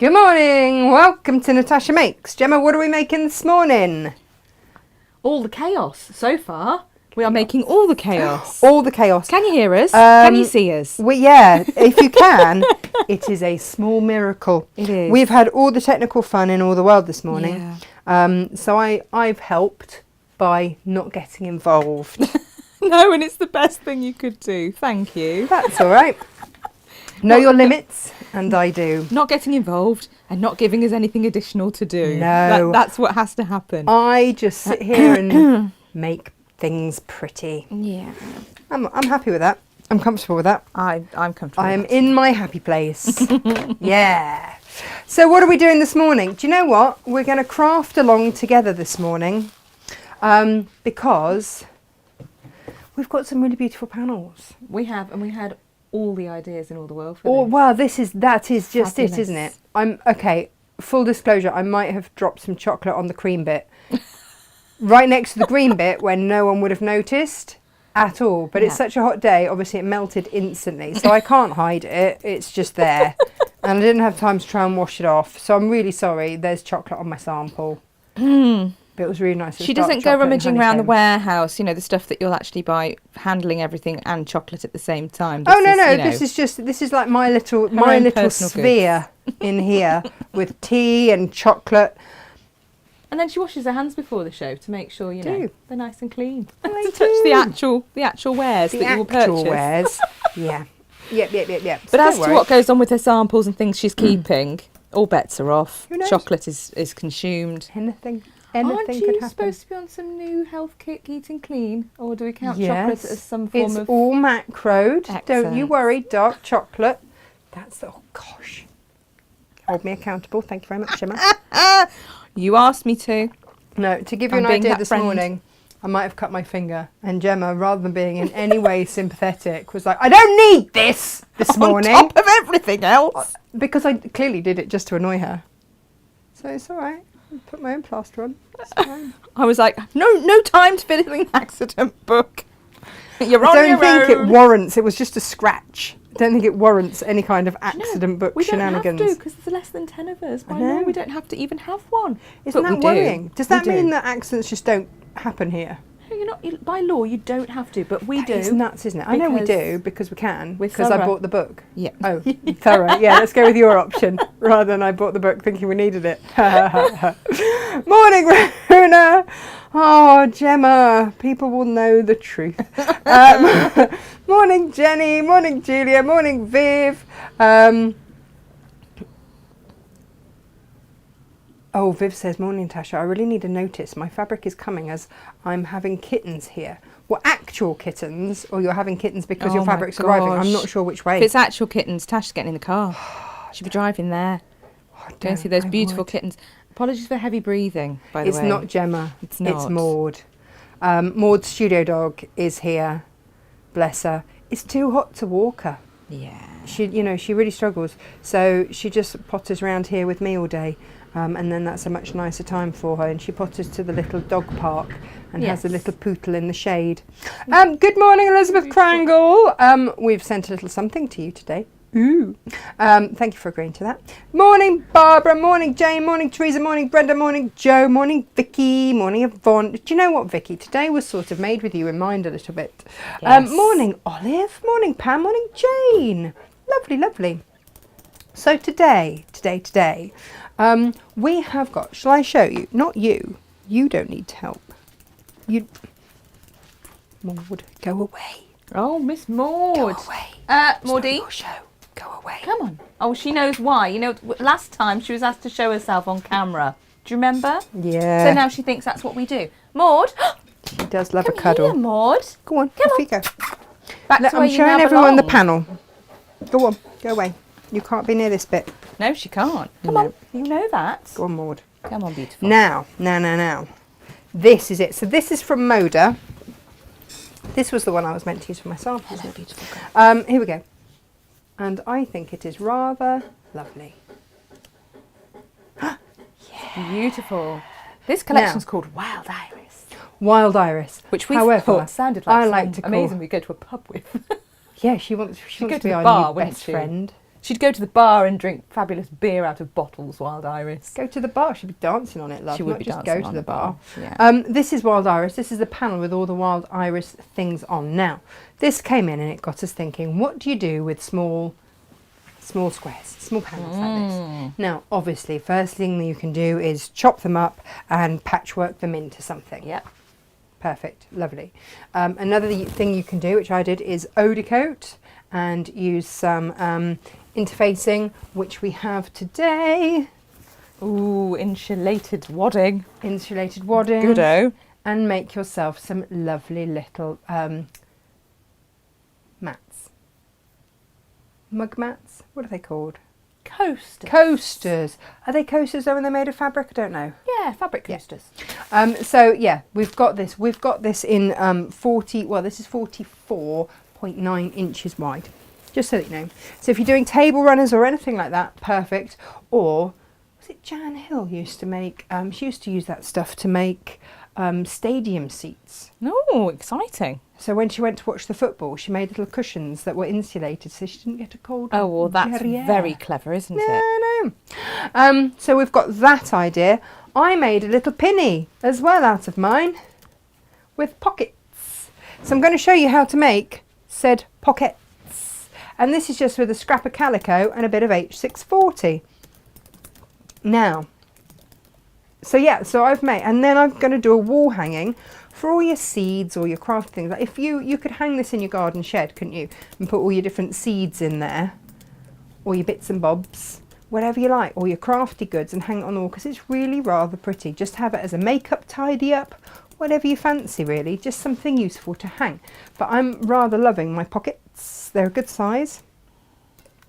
Good morning, welcome to Natasha Makes. Gemma, what are we making this morning? All the chaos so far. We are making all the chaos. All the chaos. Can you hear us? Can you see us? Yeah, if you can, it is a small miracle. It is. We've had all the technical fun in all the world this morning. Yeah. So I've helped by not getting involved. No, and it's the best thing you could do. Thank you. That's all right. Know your limits, and I do. Not getting involved and not giving us anything additional to do. No. That's what has to happen. I just sit here and make things pretty. Yeah. I'm happy with that. I'm comfortable with that. I'm comfortable. I am in my happy place. Yeah. So what are we doing this morning? Do you know what? We're going to craft along together this morning because we've got some really beautiful panels. We have, and we had all the ideas in all the world for Oh, this. well, that is just Fabulous. it, isn't it? Okay, full disclosure, I might have dropped some chocolate on the cream bit. Right next to the green bit where no one would have noticed at all. But it's such a hot day, obviously it melted instantly. So I can't hide it, it's just there. And I didn't have time to try and wash it off. So I'm really sorry, there's chocolate on my sample. But it was really nice. She doesn't go rummaging around the warehouse, you know, the stuff that you'll actually buy, handling everything and chocolate at the same time. No, this is like my little sphere in here with tea and chocolate. And then she washes her hands before the show to make sure, you know, they're nice and clean. I to touch the actual wares that you will purchase. The actual wares, yeah. Yep. But as to what goes on with her samples and things she's keeping, all bets are off. Who knows? Chocolate is consumed. Anything Aren't could you happen. supposed to be on some new health kit, Eating Clean? Or do we count chocolate as some form it's of... all macroed. Don't you Excellent. worry, dark chocolate. Oh gosh. Hold me accountable. Thank you very much, Gemma. You asked me to. No, to give you I'm an being idea that this friend. morning, I might have cut my finger. And Gemma, rather than being in any way sympathetic, was like, I don't need this morning. On top of everything else. Because I clearly did it just to annoy her. So it's all right. I put my own plaster on. It's fine. I was like, no time to fill in an accident book. You're on I don't your think own. it warrants. It was just a scratch. I don't think it warrants any kind of accident book shenanigans. We don't have to because there's less than 10 of us. By law, we don't have to even have one. Isn't But that we worrying? do. Does that We mean do. that accidents just don't happen here? By law, you don't have to, but we do. It's nuts, isn't it? I know we because do because we can. we're Because I thorough. bought the book. Yeah. Oh, thorough. Yeah, let's go with your option rather than I bought the book thinking we needed it. Morning, Rona. Oh, Gemma. People will know the truth. Morning, Jenny. Morning, Julia. Morning, Viv. Oh, Viv says, morning, Tasha. I really need a notice. My fabric is coming as I'm having kittens here. Well, actual kittens, or you're having kittens because your Oh my fabric's arriving. I'm gosh. not sure which way. If it's actual kittens, Tash's getting in the car. She'll be driving there. Go and see those beautiful kittens. Apologies for heavy breathing, by the way. It's not Gemma. It's not. It's Maud. Maud's studio dog is here. Bless her. It's too hot to walk her. Yeah. She really struggles. So she just potters around here with me all day. And then that's a much nicer time for her. And she potters to the little dog park and has a little poodle in the shade. Good morning, Elizabeth Crangle. We've sent a little something to you today. Ooh. Thank you for agreeing to that. Morning, Barbara. Morning, Jane. Morning, Teresa. Morning, Brenda. Morning, Joe. Morning, Vicky. Morning, Yvonne. Do you know what, Vicky? Today was sort of made with you in mind a little bit. Yes. Morning, Olive. Morning, Pam. Morning, Jane. Lovely, lovely. So today, we have got, shall I show you? Not you. You don't need help. Maud, go away. Oh, Miss Maud. Go away. Maudie. It's not your show. Go away. Come on. Oh, she knows why. You know, last time she was asked to show herself on camera. Do you remember? Yeah. So now she thinks that's what we do. Maud. She does love a Come cuddle. here, Maud. Go on, Come off on. you go. Back to where I'm you showing now everyone the belong. panel. Go on, go away. You can't be near this bit. No, she can't. Come No. on. You know that. Go on, Maud. Come on, beautiful. Now. This is it. So this is from Moda. This was the one I was meant to use for my sample. Hello, beautiful girl. Here we go. And I think it is rather lovely. Beautiful. This collection's Now. called Wild Iris. Wild Iris. Which we However, thought sounded like I something like to call- amazing we go to a pub with. Yeah, she wants go to to be the our bar, new wouldn't best she? friend. She'd go to the bar and drink fabulous beer out of bottles, Wild Iris. Go to the bar. She'd be dancing on it, love. She would not be just dancing go to on the the bar. Yeah. This is Wild Iris. This is the panel with all the Wild Iris things on. Now, this came in and it got us thinking, what do you do with small squares, small panels like this? Now, obviously, first thing that you can do is chop them up and patchwork them into something. Yep. Perfect. Lovely. Another thing you can do, which I did, is eau de coat and use some interfacing, which we have today. Ooh, insulated wadding. Insulated wadding. Goodo. And make yourself some lovely little mats. Mug mats? What are they called? Coasters. Coasters. Are they coasters though when they're made of fabric? I don't know. Yeah, fabric coasters. So yeah, we've got this. We've got this in 40, well this is 44.9 inches wide. Just so that you know. So if you're doing table runners or anything like that, perfect. Or, was it Jan Hill used to make, she used to use that stuff to make stadium seats. Oh, exciting. So when she went to watch the football, she made little cushions that were insulated so she didn't get a cold. Oh, well, that's derriere. very clever, isn't it? No. So we've got that idea. I made a little pinny as well out of mine with pockets. So I'm going to show you how to make said pockets. And this is just with a scrap of calico and a bit of H640. Now, so yeah, so I've made, and then I'm going to do a wall hanging for all your seeds or your craft things. Like if you could hang this in your garden shed, couldn't you? And put all your different seeds in there, or your bits and bobs, whatever you like, or your crafty goods, and hang it on the wall because it's really rather pretty. Just have it as a makeup tidy up, whatever you fancy really, just something useful to hang. But I'm rather loving my pockets. They're a good size,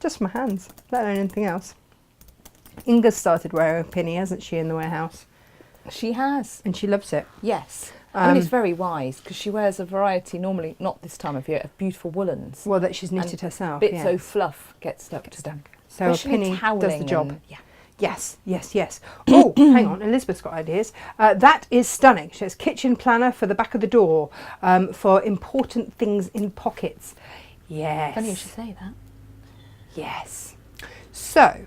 just for my hands, let alone anything else. Inga's started wearing a pinny, hasn't she, in the warehouse? She has. And she loves it. Yes. I mean, it's very wise because she wears a variety, normally not this time of year, of beautiful woollens. Well, that she's knitted herself. Bits of fluff get stuck to them. So especially a pinny does the job. Yeah. Yes, yes, yes. Oh, hang on, Elizabeth's got ideas. That is stunning. She has kitchen planner for the back of the door for important things in pockets. Yes. Funny you should say that. Yes. So.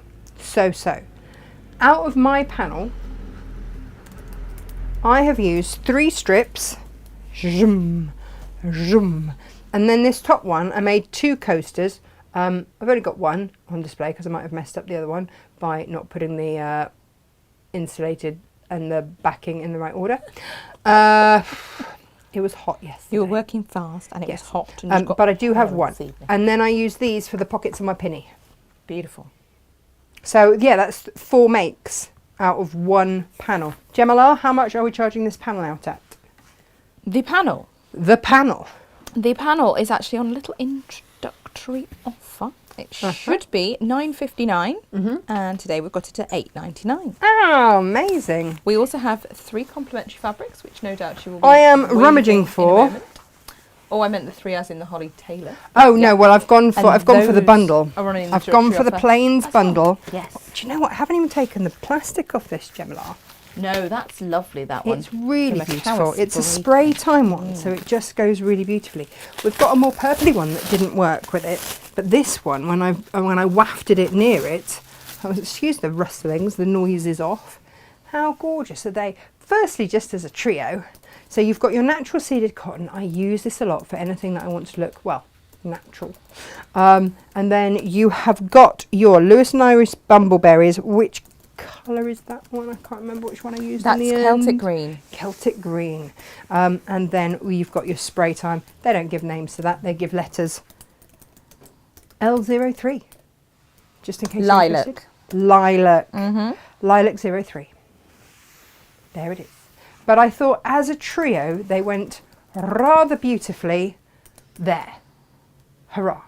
Out of my panel, I have used 3 strips. Zoom, zoom. And then this top one, I made 2 coasters. I've only got one on display because I might have messed up the other one by not putting the insulated and the backing in the right order. It was hot yesterday. You were working fast and it was hot. And but I do have one. And then I use these for the pockets of my pinny. Beautiful. So yeah, that's 4 makes out of one panel. Gemala, how much are we charging this panel out at? The panel? The panel. The panel is actually on a little introductory offer. It should be $9.59 and today we've got it at $8.99. Oh, amazing. We also have 3 complementary fabrics, which no doubt you will be I am rummaging for. Oh, I meant the 3 as in the Holly Taylor. Oh no, well I've gone for the bundle. I've gone for the plains bundle. Yes. Oh, do you know what? I haven't even taken the plastic off this, Gemala. No, that's lovely, that one. It's really beautiful. It's a spray time one, so it just goes really beautifully. We've got a more purpley one that didn't work with it, but this one, when I wafted it near it, excuse the rustlings, the noise is off. How gorgeous are they? Firstly, just as a trio. So you've got your natural seeded cotton. I use this a lot for anything that I want to look, well, natural. And then you have got your Lewis and Iris bumbleberries. Which colour is that one? I can't remember which one I used. That's Celtic green. Celtic green. And then you've got your spray time. They don't give names to that. They give letters. L03. Just in case you're interested. Lilac. Lilac 03. There it is. But I thought as a trio, they went rather beautifully there. Hurrah.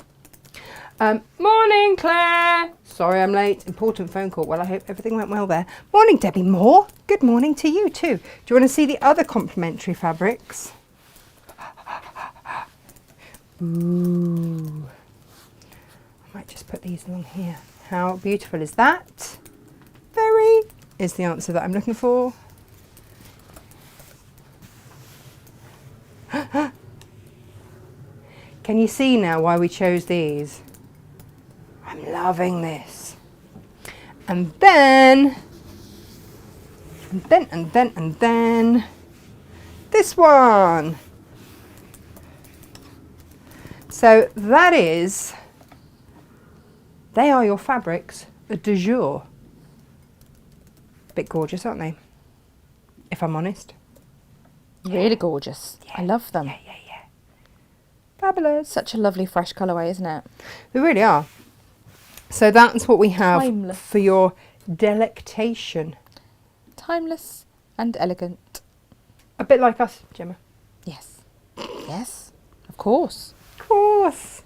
Morning, Claire. Sorry I'm late. Important phone call. Well, I hope everything went well there. Morning, Debbie Moore. Good morning to you too. Do you want to see the other complementary fabrics? Ooh. I might just put these along here. How beautiful is that? Very is the answer that I'm looking for. Can you see now why we chose these? I I'm loving this. And then this one. So that is, they are your fabrics du jour. Bit gorgeous, aren't they? If I'm honest. Really gorgeous. Yeah. I love them. Yeah. Fabulous. Such a lovely fresh colourway, isn't it? They really are. So that's what we have Timeless. for your delectation. Timeless and elegant. A bit like us, Gemma. Yes. Yes. Of course. Of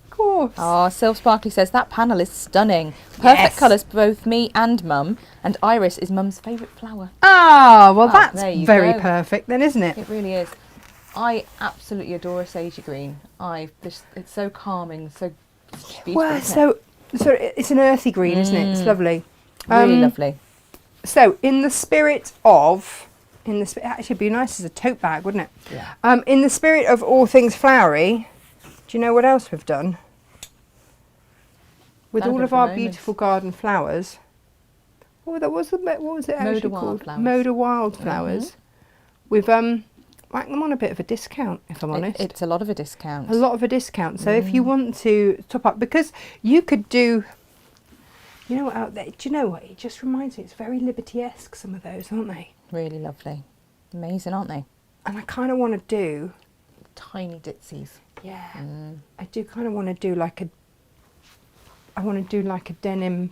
course. Oh, Sylv Sparkly says that panel is stunning. Perfect Yes. colours for both me and Mum. And Iris is Mum's favourite flower. Ah, well, Oh, that's there you very go. perfect then, isn't it? It really is. I absolutely adore a sagey green. It's so calming, so beautiful. Well, isn't it? so it's an earthy green, isn't it? It's lovely. Really lovely. So, in the spirit of, actually, it'd be nice as a tote bag, wouldn't it? Yeah. In the spirit of all things flowery, do you know what else we've done? With None all of of the our moments. beautiful garden flowers, what was it actually called? wildflowers. Moda wildflowers. We've whacked them on a bit of a discount, if I'm honest. It's a lot of a discount. A lot of a discount. So if you want to top up, because you could do, you know what, out there, do you know what? It just reminds me, it's very Liberty-esque, some of those, aren't they? Really lovely. Amazing, aren't they? And I kind of want to do, Tiny ditsies. yeah, I do kind of want to do like a denim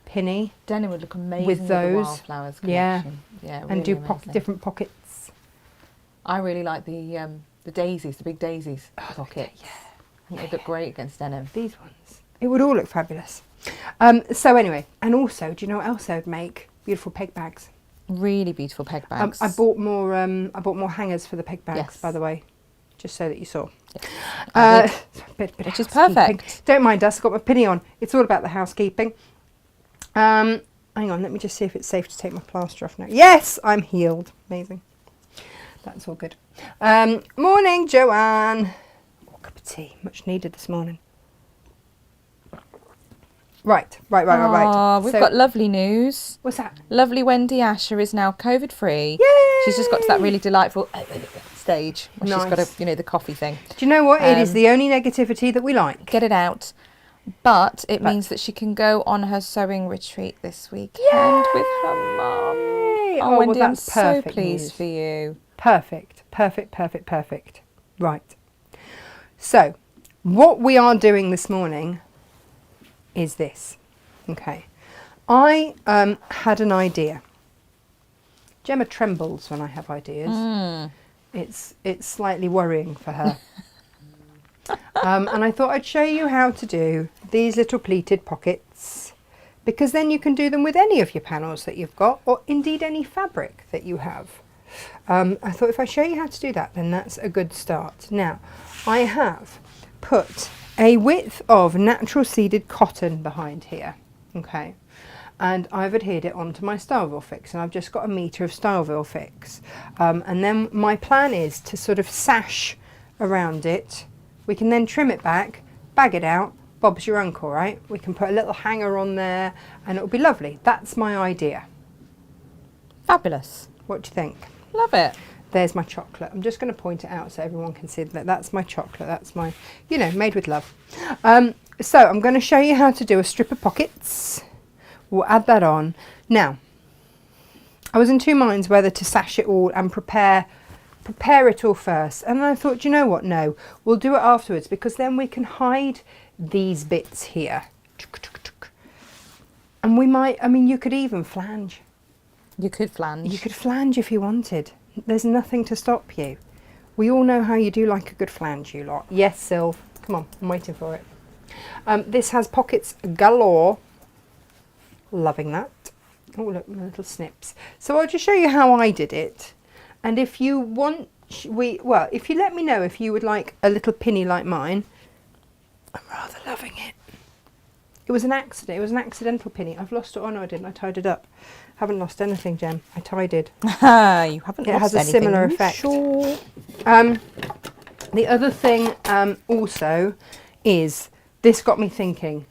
pinny. Denim would look amazing With with those. the wildflowers Yeah. collection. Yeah, And really do amazing. different pockets. I really like the daisies, the big daisies pockets. yeah. I think they look great against denim. These ones. It would all look fabulous. So anyway, and also, do you know what else I would make? Beautiful peg bags. Really beautiful peg bags. I bought more hangers for the peg bags, Yes. by the way, just so that you saw. I Bit of Which is housekeeping. perfect. Don't mind us, got my pinny on. It's all about the housekeeping. Hang on, let me just see if it's safe to take my plaster off now. Yes, I'm healed. Amazing. That's all good. Morning, Joanne. Oh, cup of tea, much needed this morning. Right. We've So- got lovely news. What's that? Lovely Wendy Asher is now COVID-free. Yay! She's just got to that really delightful stage where she's got Nice. the coffee thing. Do you know what? It is Um, the only negativity that we like. Get it out. But it means that she can go on her sewing retreat this weekend with her mum. Yay! Oh, well, Wendy, I'm that's so perfect pleased news. for you. Perfect. Right. So, what we are doing this morning is this. Okay. I had an idea. Gemma trembles when I have ideas. It's slightly worrying for her. And I thought I'd show you how to do these little pleated pockets, because then you can do them with any of your panels that you've got, or indeed any fabric that you have. I thought if I show you how to do that, then that's a good start. Now, I have put a width of natural seeded cotton behind here, okay, and I've adhered it onto my Styleville fix, and I've just got a metre of Styleville fix, and then my plan is to sort of sash around it. We can then trim it back, bag it out, Bob's your uncle, right? We can put a little hanger on there and it'll be lovely. That's my idea. Fabulous. What do you think? Love it. There's my chocolate. I'm just going to point it out so everyone can see that that's my chocolate. That's my, you know, made with love. So I'm going to show you how to do a strip of pockets. We'll add that on. Now, I was in two minds whether to sash it all and prepare it all first. And I thought, you know what? No, we'll do it afterwards, because then we can hide these bits here. And we might, I mean, you could even flange. You could flange. You could flange if you wanted. There's nothing to stop you. We all know how you do like a good flange, you lot. Yes, Sylv. Come on, I'm waiting for it. This has pockets galore. Loving that. Oh, look, my little snips. So I'll just show you how I did it. And if you want, if you let me know if you would like a little pinny like mine. I'm rather loving it. It was an accident. It was an accidental pinny. I've lost it. Oh no, I didn't. I tied it up. Haven't lost anything, Jem. I tied it. You haven't It lost has a anything, similar are you effect. Sure. The other thing also is, this got me thinking,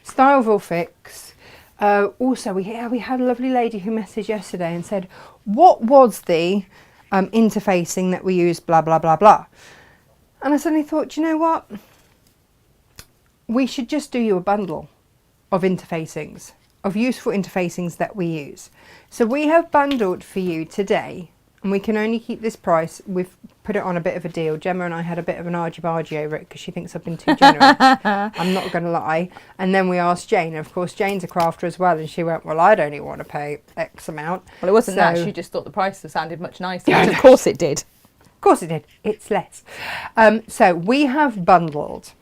Style will fix. Also, we had a lovely lady who messaged yesterday and said, what was the interfacing that we used, blah, blah, blah, blah. And I suddenly thought, do you know what? We should just do you a bundle of interfacings, of useful interfacings that we use. So we have bundled for you today, and we can only keep this price. We've put it on a bit of a deal. Gemma and I had a bit of an argy-bargy over it because she thinks I've been too generous. I'm not going to lie. And then we asked Jane. Of course, Jane's a crafter as well, and she went, well, I'd only want to pay X amount. Well, it wasn't that. She just thought the price sounded much nicer. Yeah, of course it did. Of course it did. It's less. So we have bundled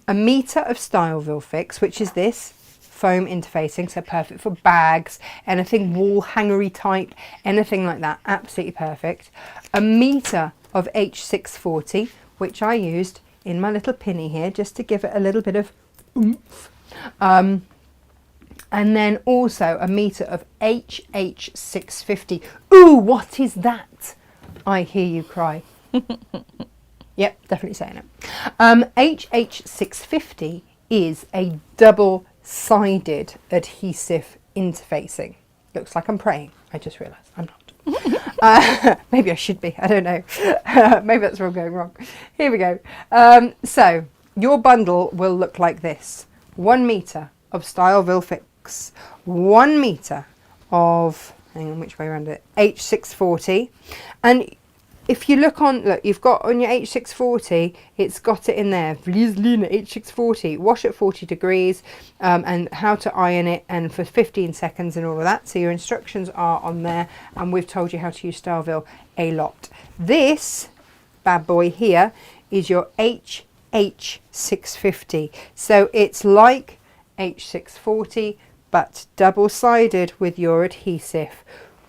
a metre of Styleville Fix, which is this foam interfacing, so perfect for bags, anything wall hangery type, anything like that, absolutely perfect. A metre of H640, which I used in my little pinny here just to give it a little bit of oomph. And then also a metre of HH650. Ooh, what is that? I hear you cry. Yep, definitely saying it. HH650 is a double-sided adhesive interfacing. Looks like I'm praying. I just realised I'm not. Maybe I should be. I don't know. Maybe that's where I'm going wrong. Here we go. So your bundle will look like this. 1 metre of Styleville Fix. 1 metre of, hang on, which way around it? H640. And if you look, you've got on your H640, it's got it in there. Vliezlina H640, wash at 40 degrees, and how to iron it, and for 15 seconds and all of that. So your instructions are on there, and we've told you how to use Styleville a lot. This bad boy here is your HH650. So it's like H640, but double-sided with your adhesive.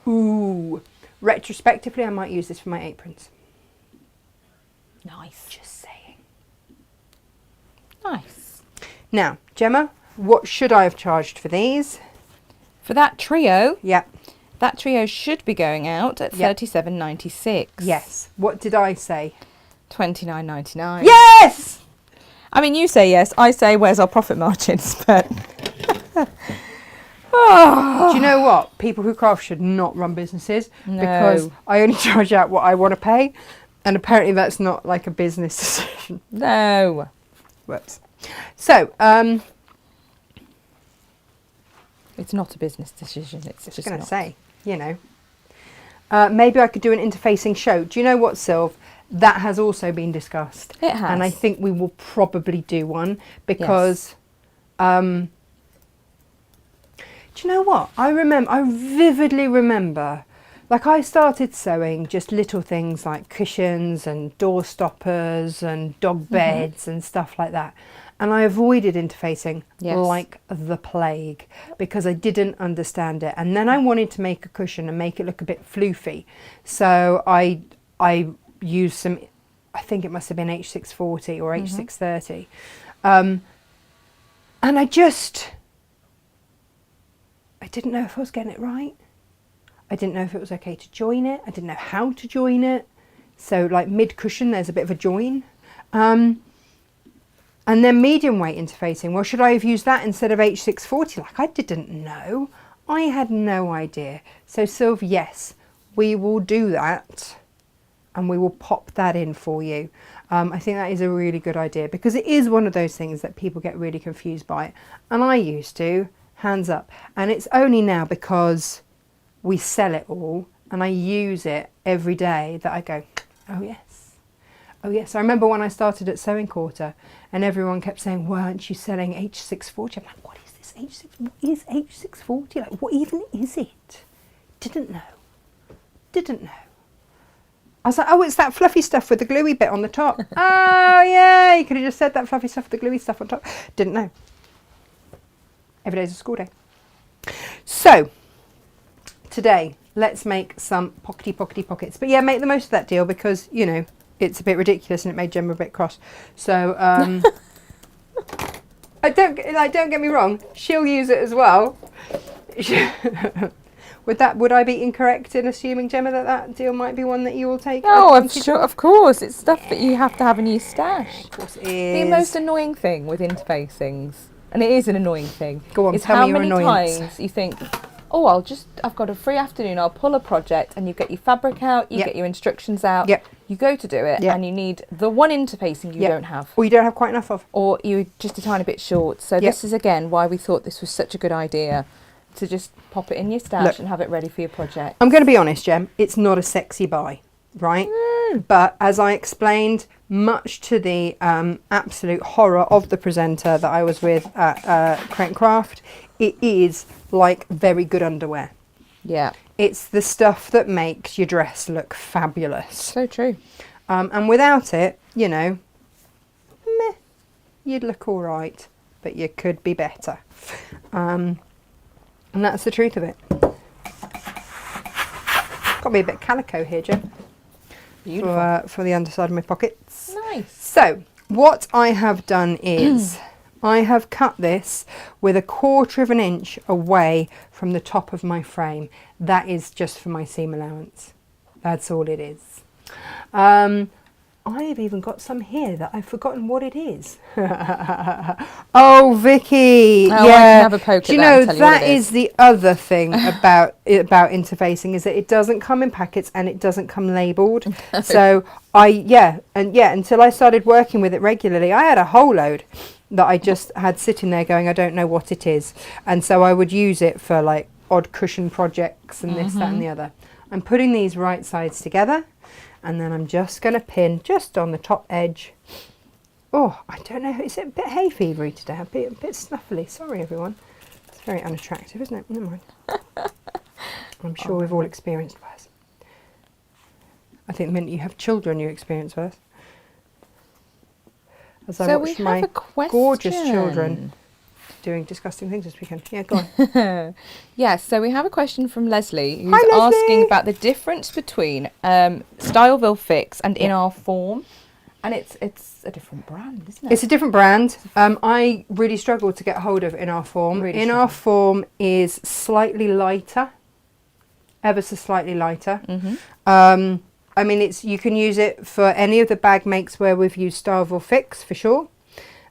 Ooh. Retrospectively, I might use this for my aprons. Nice. Just saying. Nice. Now, Gemma, what should I have charged for these? For that trio? Yeah. That trio should be going out at $37.96. Yes. What did I say? $29.99. Yes! I mean, you say yes. I say, where's our profit margins? But do you know what? People who craft should not run businesses because I only charge out what I want to pay, and apparently that's not like a business decision. No. Whoops. So, it's not a business decision. It's just going to not. say, you know, maybe I could do an interfacing show. Do you know what, Sylv? That has also been discussed. It has. And I think we will probably do one because, do you know what? I vividly remember, like I started sewing just little things like cushions and door stoppers and dog beds and stuff like that. And I avoided interfacing like the plague because I didn't understand it. And then I wanted to make a cushion and make it look a bit floofy. So I used some, I think it must have been H640 or H630. And I didn't know if I was getting it right. I didn't know if it was okay to join it. I didn't know how to join it. So like mid cushion, there's a bit of a join. And then medium weight interfacing. Well, should I have used that instead of H640? Like I didn't know. I had no idea. So Sylv, yes, we will do that. And we will pop that in for you. I think that is a really good idea because it is one of those things that people get really confused by. And I used to. Hands up. And it's only now because we sell it all and I use it every day that I go, oh yes. Oh yes. I remember when I started at Sewing Quarter and everyone kept saying, weren't you selling H640? I'm like, what is this What is H640? Like, what even is it? Didn't know. I was like, oh, it's that fluffy stuff with the gluey bit on the top. Oh yeah, you could have just said that fluffy stuff with the gluey stuff on top. Didn't know. Every day's a school day. So, today, let's make some pockety pockets. But yeah, make the most of that deal because, you know, it's a bit ridiculous and it made Gemma a bit cross. So, don't get me wrong, she'll use it as well. Would I be incorrect in assuming, Gemma, that deal might be one that you will take? Oh, I'm sure, of course. It's stuff that you have to have in your stash. Of course it is. The most annoying thing with interfacings and it is an annoying thing. Go on, is tell how me your many annoyance. times you think, oh, I've got a free afternoon, I'll pull a project, and you get your fabric out, you get your instructions out, you go to do it, and you need the one interfacing you don't have. Or you don't have quite enough of. Or you're just a tiny bit short. So this is, again, why we thought this was such a good idea, to just pop it in your stash and have it ready for your project. I'm going to be honest, Jem, it's not a sexy buy, right? But as I explained, much to the absolute horror of the presenter that I was with at Crate & Craft, it is like very good underwear. Yeah. It's the stuff that makes your dress look fabulous. So true. And without it, you know, meh, you'd look all right, but you could be better. And that's the truth of it. Got to be a bit calico here, Jem. Beautiful. For the underside of my pockets. Nice. So, what I have done is, I have cut this with 1/4 of an inch away from the top of my frame. That is just for my seam allowance. That's all it is. I've even got some here that I've forgotten what it is. Oh, Vicky! Oh, yeah, I can have a poke at do you that know and tell you what that it is the other thing about interfacing, is that it doesn't come in packets and it doesn't come labelled. So until I started working with it regularly, I had a whole load that I just had sitting there going, I don't know what it is, and so I would use it for like odd cushion projects and this, that, and the other. I'm putting these right sides together. And then I'm just going to pin just on the top edge. Oh, I don't know. Is it a bit hay fevery today? A bit snuffly. Sorry, everyone. It's very unattractive, isn't it? Never mind. I'm sure we've all experienced worse. I think the minute you have children, you experience worse. As I watched my gorgeous children doing disgusting things this weekend. Yeah, go on. Yes, so we have a question from Leslie, who's Hi, Leslie. asking about the difference between Styleville Fix and In Our Form. And it's a different brand, isn't it? It's a different brand. I really struggled to get hold of In Our Form. In Our Form is slightly lighter, ever so slightly lighter. I mean, you can use it for any of the bag makes where we've used Styleville Fix for sure.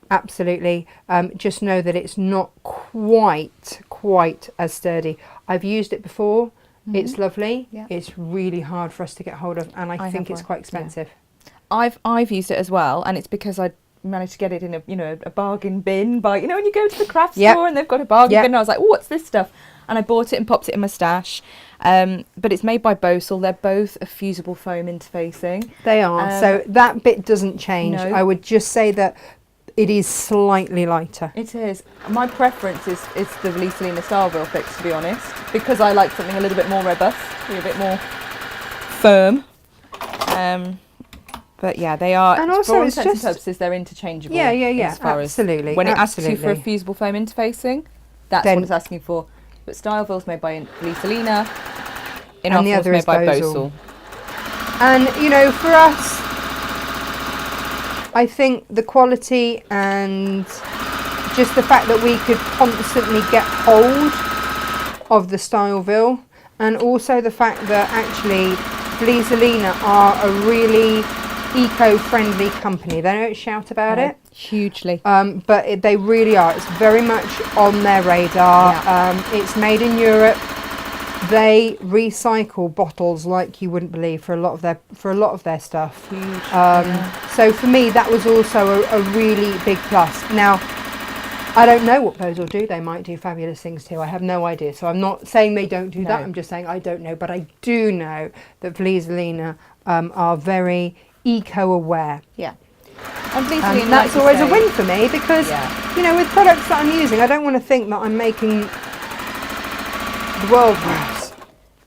Absolutely. Just know that it's not quite as sturdy. I've used it before. It's lovely. It's really hard for us to get hold of, and I think it's quite expensive. I've used it as well, and it's because I managed to get it in a bargain bin by when you go to the craft store and they've got a bargain bin. And I was like, oh, what's this stuff? And I bought it and popped it in my stash. But it's made by Bosal. They're both a fusible foam interfacing. They are. So that bit doesn't change. No. I would just say that it is slightly lighter. It is. My preference is the Lisalina Styleville Fix, to be honest, because I like something a little bit more robust, a bit more firm. But yeah, they are. And also, for all intents and purposes, they're interchangeable. Yeah. As far absolutely. As when it asks you for a fusible foam interfacing, that's what it's asking for. But Styleville's made by Lisalina, In Our Form's made by Bosal. And for us, I think the quality and just the fact that we could constantly get hold of the Styleville, and also the fact that actually Lisalina are a really eco-friendly company. They don't shout about it hugely, but they really are. It's very much on their radar. It's made in Europe. They recycle bottles like you wouldn't believe for a lot of their stuff. So for me, that was also a really big plus. Now, I don't know what Bosal do. They might do fabulous things too. I have no idea. So I'm not saying they don't do that. I'm just saying I don't know. But I do know that Lisalina are very eco-aware. Yeah. And that's always a win for me, because with products that I'm using, I don't want to think that I'm making the world worse.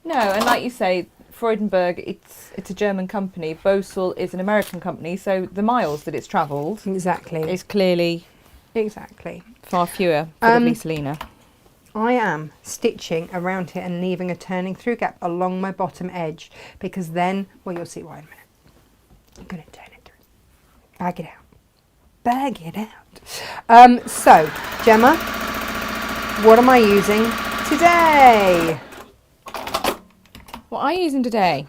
No, and like you say, Freudenberg, it's a German company. Bosal is an American company, so the miles that it's travelled is clearly far fewer for the Lisalina. I am stitching around here and leaving a turning through gap along my bottom edge, because then, well, you'll see why in a minute. I'm going to turn it through. Bag it out. So, Gemma, what am I using today? What are you using today?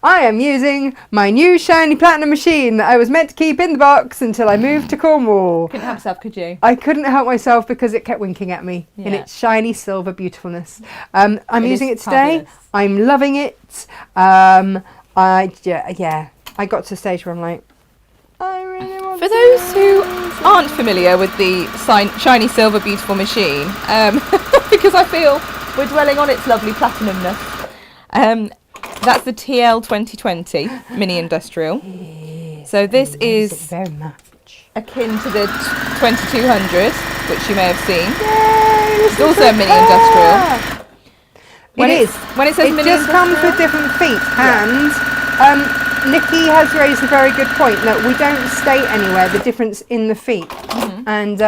I am using my new shiny platinum machine that I was meant to keep in the box until I moved to Cornwall. Couldn't help yourself, could you? I couldn't help myself because it kept winking at me in its shiny silver beautifulness. I'm using it today. Fabulous. I'm loving it. I got to the stage where I'm like, I really want For those who aren't familiar with the shiny silver beautiful machine, because I feel we're dwelling on its lovely platinumness, that's the TL 2020 Mini Industrial. So this is very much akin to the 2200, which you may have seen. Yay, It's also a Mini Industrial. When it is. When it says It Mini just Industrial, comes with different feet, and Nikki has raised a very good point that we don't state anywhere the difference in the feet, and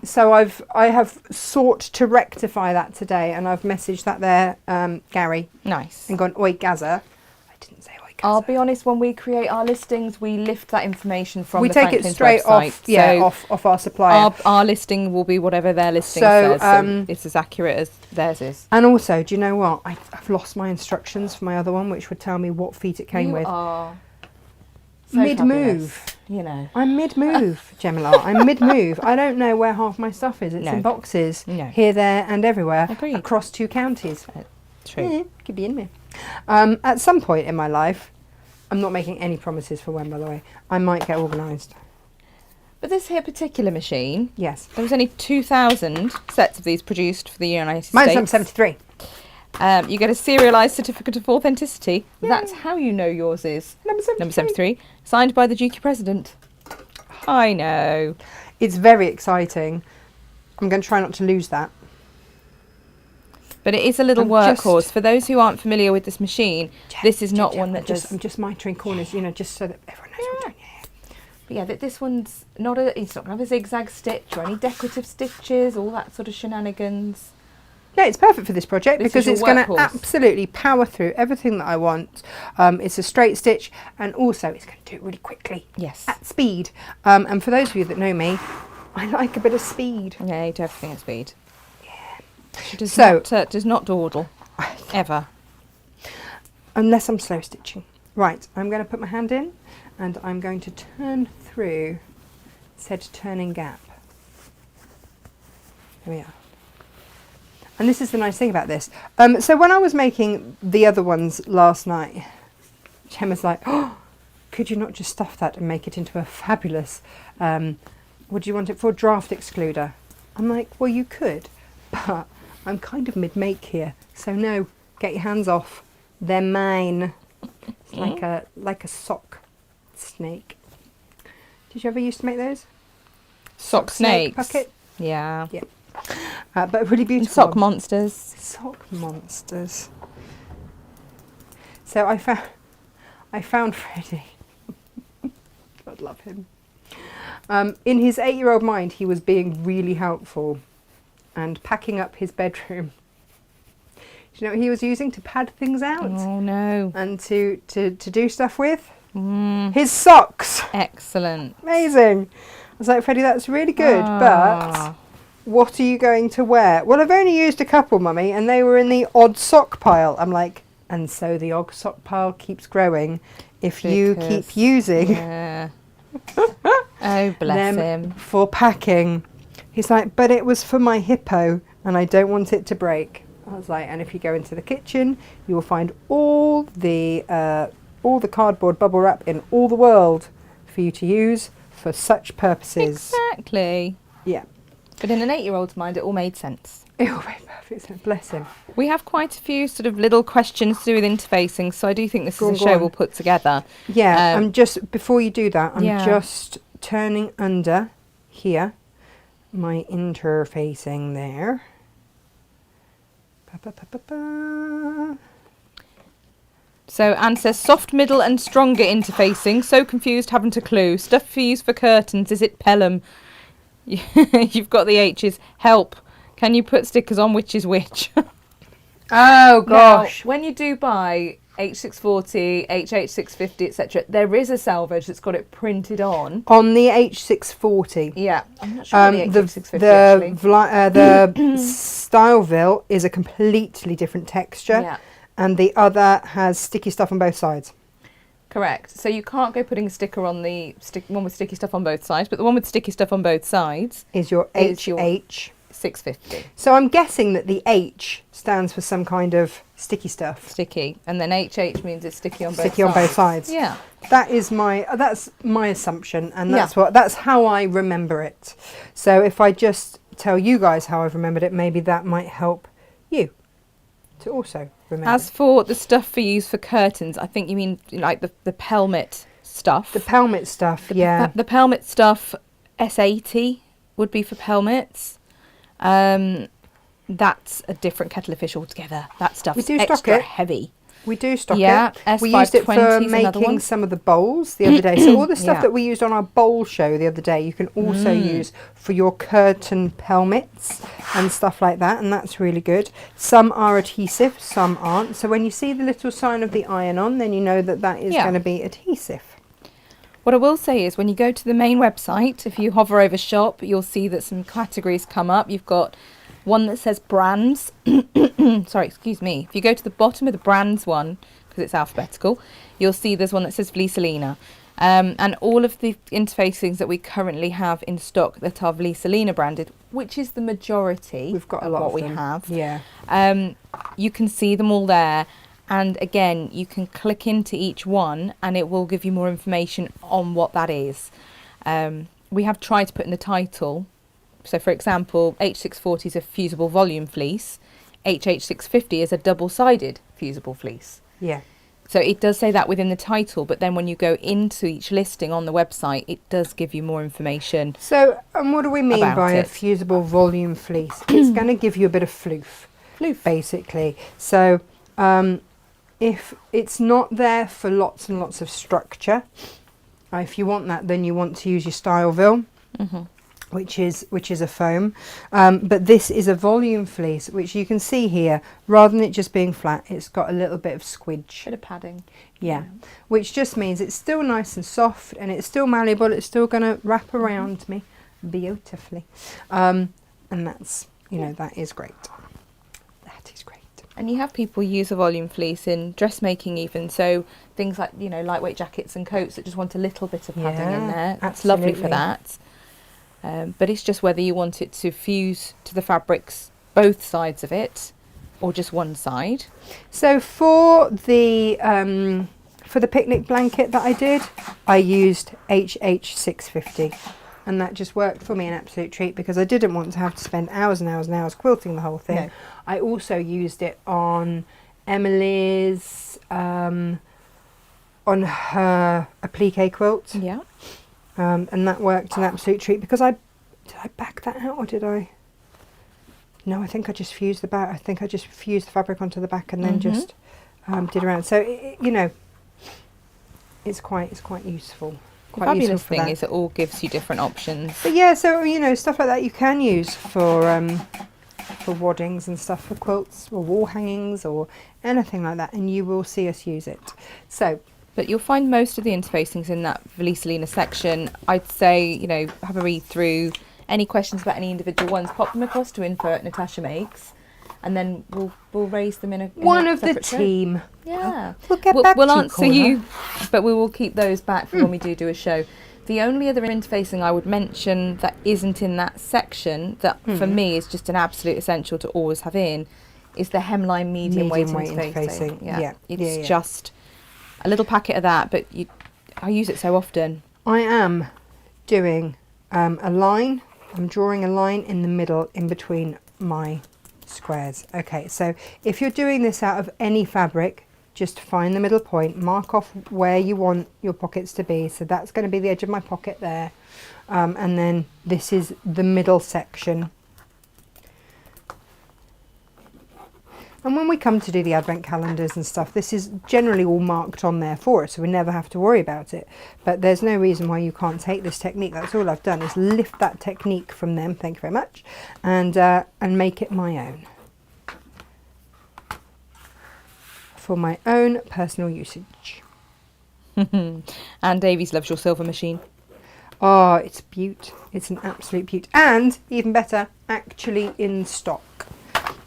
so I have sought to rectify that today, and I've messaged that there, Gary, nice, and gone, oi Gaza. I didn't say oi Gaza. I'll be honest, when we create our listings, we lift that information from we the take it Franklin's straight website. off our supplier. Our listing will be whatever their listing So, says, so it's as accurate as theirs is. And also, do you know what? I've lost my instructions for my other one, which would tell me what feet it came with. Are so Mid-move. fabulous, you know. I'm mid-move, Gemma. I'm mid-move. I don't know where half my stuff is. It's No. in boxes, No. here, there, and everywhere, Agreed. across 2 counties. True. Could be in there. At some point in my life, I'm not making any promises for when, by the way, I might get organised. But this here particular machine, Yes. there was only 2,000 sets of these produced for the United Mine's States. number 73. You get a serialised certificate of authenticity. That's how you know yours is. Number 73. Number 73, signed by the Duke President. I know. It's very exciting. I'm going to try not to lose that. But it is a little I'm workhorse. just- For those who aren't familiar with this machine, this is not one that I'm just mitering corners, just so that everyone knows what I'm doing. But yeah, this one's not a. It's not going to have a zigzag stitch or any decorative stitches, all that sort of shenanigans. No, it's perfect for this project This because is it's your going to workhorse. absolutely power through everything that I want. It's a straight stitch, and also it's going to do it really quickly. Yes. At speed. And for those of you that know me, I like a bit of speed. Yeah, you do everything at speed. Yeah. She does does not dawdle. Ever. Unless I'm slow stitching. Right, I'm going to put my hand in, and I'm going to turn through said turning gap. Here we are. And this is the nice thing about this. So when I was making the other ones last night, Gemma's like, oh, could you not just stuff that and make it into a fabulous, would you want it for a draft excluder? I'm like, well, you could, but I'm kind of mid-make here. So no, get your hands off. They're mine. It's like a sock snake. Did you ever used to make those? Sock snakes. Pocket? Yeah. Yeah. But really beautiful. Sock one. monsters. Sock monsters. So I found Freddie. God love him. In his 8-year-old mind, he was being really helpful and packing up his bedroom. Do you know what he was using to pad things out? Oh no. And to do stuff with? His socks. Excellent. Amazing. I was like, Freddie, that's really good, but what are you going to wear? Well, I've only used a couple, Mummy, and they were in the odd sock pile. I'm like, and so the odd sock pile keeps growing if you keep using Yeah. Oh, bless them him. for packing. He's like, but it was for my hippo, and I don't want it to break. I was like, and if you go into the kitchen, you will find all the cardboard bubble wrap in all the world for you to use for such purposes. Exactly. Yeah. But in an 8-year-old's mind, it all made sense. It all made perfect sense. Bless him. We have quite a few sort of little questions to do with interfacing, so I do think this is a show we'll put together. Yeah, I'm just, before you do that, I'm Yeah. just turning under here, my interfacing there. Ba-ba-ba-ba-ba. So Anne says, soft, middle and stronger interfacing. So confused, haven't a clue. Stuff for use for curtains. Is it Pelham? You've got the H's. Help. Can you put stickers on which is which? Oh, gosh. Now, when you do buy H640, HH650, etc., there is a selvage that's got it printed on. On the H640. Yeah. I'm not sure the HH650 actually. The Styleville is a completely different texture. Yeah. And the other has sticky stuff on both sides. Correct. So you can't go putting a sticker on the one with sticky stuff on both sides, but the one with sticky stuff on both sides is your HH 650. So I'm guessing that the H stands for some kind of sticky stuff. Sticky, and then HH means it's sticky on both sides. Sticky on both sides. Yeah. That's my assumption, and that's how I remember it. So if I just tell you guys how I've remembered it, maybe that might help you to also remember. As for the stuff for use for curtains, I think you mean like the pelmet stuff. The pelmet stuff, yeah. The pelmet stuff, S80 would be for pelmets. That's a different kettle of fish altogether. That stuff's extra heavy. We do stock it. We used it for making some of the bowls the other day. So all the stuff that we used on our bowl show the other day, you can also use for your curtain pelmets and stuff like that. And that's really good. Some are adhesive, some aren't. So when you see the little sign of the iron on, then you know that that is going to be adhesive. What I will say is when you go to the main website, if you hover over shop, you'll see that some categories come up. You've got one that says brands. Sorry, excuse me. If you go to the bottom of the brands one, because it's alphabetical, you'll see there's one that says Vlisolina. And all of the interfacings that we currently have in stock that are Vlisolina branded, which is the majority We've got a lot of what them. we have. Yeah. You can see them all there. And again, you can click into each one and it will give you more information on what that is. We have tried to put in the title. So, for example, H640 is a fusible volume fleece. HH650 is a double-sided fusible fleece. Yeah. So it does say that within the title, but then when you go into each listing on the website, it does give you more information. So, and what do we mean by a fusible volume fleece? It's going to give you a bit of floof, basically. So, if it's not there for lots and lots of structure, if you want that, then you want to use your Styleville. Which is a foam, but this is a volume fleece, which you can see here. Rather than it just being flat, it's got a little bit of squidge, bit of padding. Yeah, which just means it's still nice and soft, and it's still malleable. It's still going to wrap around me beautifully, and that's that is great. That is great. And you have people use a volume fleece in dressmaking even, so things like lightweight jackets and coats that just want a little bit of padding in there. That's lovely for that. But it's just whether you want it to fuse to the fabrics, both sides of it, or just one side. So for the picnic blanket that I did, I used HH650, and that just worked for me, an absolute treat, because I didn't want to have to spend hours and hours and hours quilting the whole thing. No. I also used it on Emily's, on her applique quilt. Yeah. And that worked an absolute treat, because did I back that out, or did I? No, I think I just fused the back. I think I just fused the fabric onto the back and then just did around. So it's quite useful. The fabulous thing is it all gives you different options. But yeah, so stuff like that you can use for waddings and stuff, for quilts or wall hangings or anything like that, and you will see us use it. So. But you'll find most of the interfacings in that Vlisolina section. I'd say, have a read through. Any questions about any individual ones, pop them across to info@Natasha Makes, and then we'll raise them in one of the team. Yeah, we'll get back. We'll answer you, but we will keep those back for when we do a show. The only other interfacing I would mention that isn't in that section that for me is just an absolute essential to always have in is the hemline medium weight interfacing. Yeah, it's just a little packet of that, but I use it so often. I am doing a line. I'm drawing a line in the middle in between my squares. Okay, so if you're doing this out of any fabric, just find the middle point, mark off where you want your pockets to be. So that's going to be the edge of my pocket there. And then this is the middle section. And when we come to do the advent calendars and stuff, this is generally all marked on there for us, so we never have to worry about it. But there's no reason why you can't take this technique. That's all I've done, is lift that technique from them, thank you very much, and make it my own. For my own personal usage. And Davies loves your silver machine. Oh, it's a beaut. It's an absolute beaut. And, even better, actually in stock.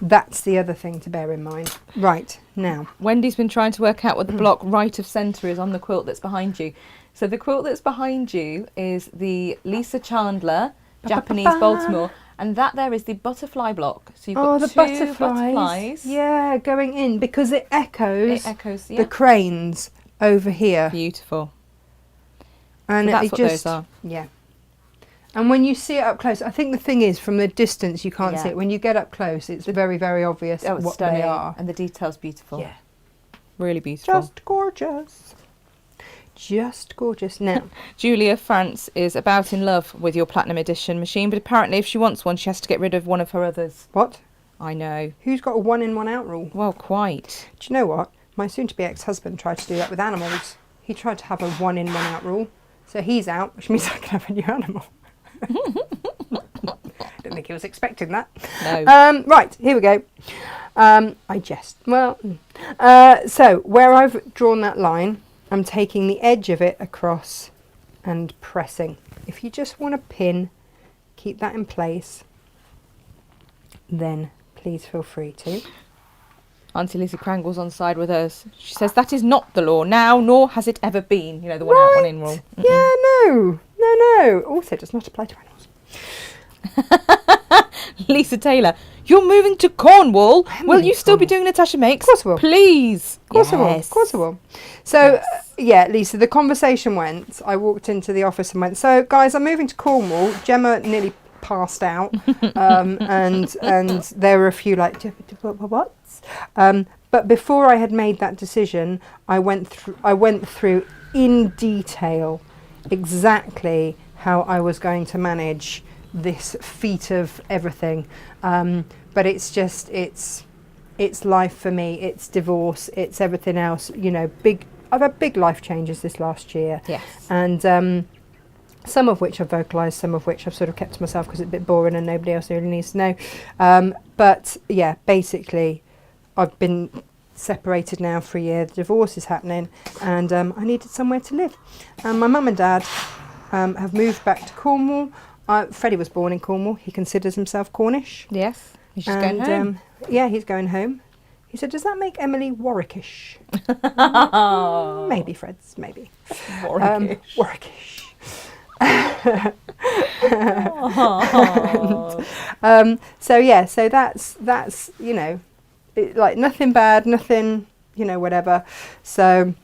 That's the other thing to bear in mind. Right, now. Wendy's been trying to work out what the block right of centre is on the quilt that's behind you. So the quilt that's behind you is the Lisa Chandler Japanese Baltimore, and that there is the butterfly block. So you've got the two butterflies. Yeah, going in because it echoes, yeah. the cranes over here. Beautiful. And so that's it what just, those are. Yeah. And when you see it up close, I think the thing is, from the distance you can't Yeah. see it. When you get up close, it's very, very obvious It's what stunning, they are. and the detail's beautiful. Yeah. Really beautiful. Just gorgeous. Just gorgeous. Now, Julia France is about in love with your Platinum Edition machine, but apparently if she wants one, she has to get rid of one of her others. what? I know. Who's got a 1 in 1 out rule? Well, quite. Do you know what? My soon-to-be ex-husband tried to do that with animals. He tried to have a 1 in 1 out rule. So he's out, which means I can have a new animal. Didn't think he was expecting that. No. Right, here we go. I jest. Well, so where I've drawn that line, I'm taking the edge of it across and pressing. If you just want to pin, keep that in place, then please feel free to. Auntie Lizzie Crangle's on side with us. She says that is not the law now, nor has it ever been. You know, the one out, one in rule. Yeah, no. Also, it does not apply to animals. Lisa Taylor, you're moving to Cornwall. Will you still be doing Natasha Makes? Of course I will. Please. Of course I will. Of course I will. So, yeah, Lisa, the conversation went, I walked into the office and went, so guys, I'm moving to Cornwall. Gemma nearly passed out. And there were a few like, what? But before I had made that decision, I went through in detail exactly how I was going to manage this feat of everything. But it's just, it's life for me. It's divorce. It's everything else. You know, I've had big life changes this last year. Yes. And some of which I've vocalised, some of which I've sort of kept to myself because it's a bit boring and nobody else really needs to know. But yeah, basically, I've been separated now for a year. The divorce is happening, and I needed somewhere to live. And my mum and dad have moved back to Cornwall. Freddie was born in Cornwall. He considers himself Cornish. Yes. He's just going home. Yeah, he's going home. He said, does that make Emily Warwickish? Maybe, Freds, maybe. Warwickish. Warwickish. So that's you know, like nothing bad, nothing, you know, whatever. So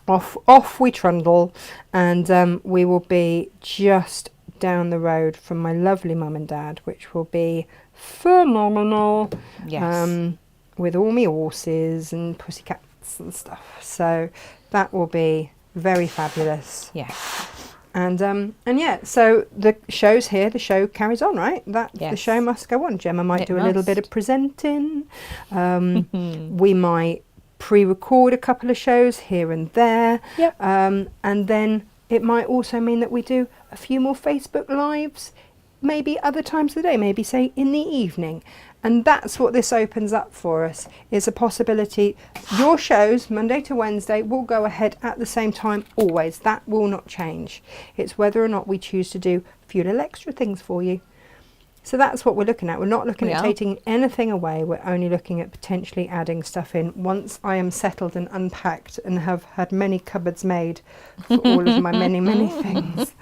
off we trundle, and we will be just down the road from my lovely mum and dad, which will be phenomenal. Yes. With all me horses and pussycats and stuff. So that will be very fabulous. Yes. And yeah, so the show's here. The show carries on, right? Yes. The show must go on. Gemma might do a little bit of presenting. We might pre-record a couple of shows here and there. Yep. And then it might also mean that we do a few more Facebook Lives, maybe other times of the day, maybe say in the evening. And that's what this opens up for us, is a possibility. Your shows, Monday to Wednesday, will go ahead at the same time always. That will not change. It's whether or not we choose to do a few little extra things for you. So that's what we're looking at. We're not looking at taking anything away. We're only looking at potentially adding stuff in once I am settled and unpacked and have had many cupboards made for all of my many, many things.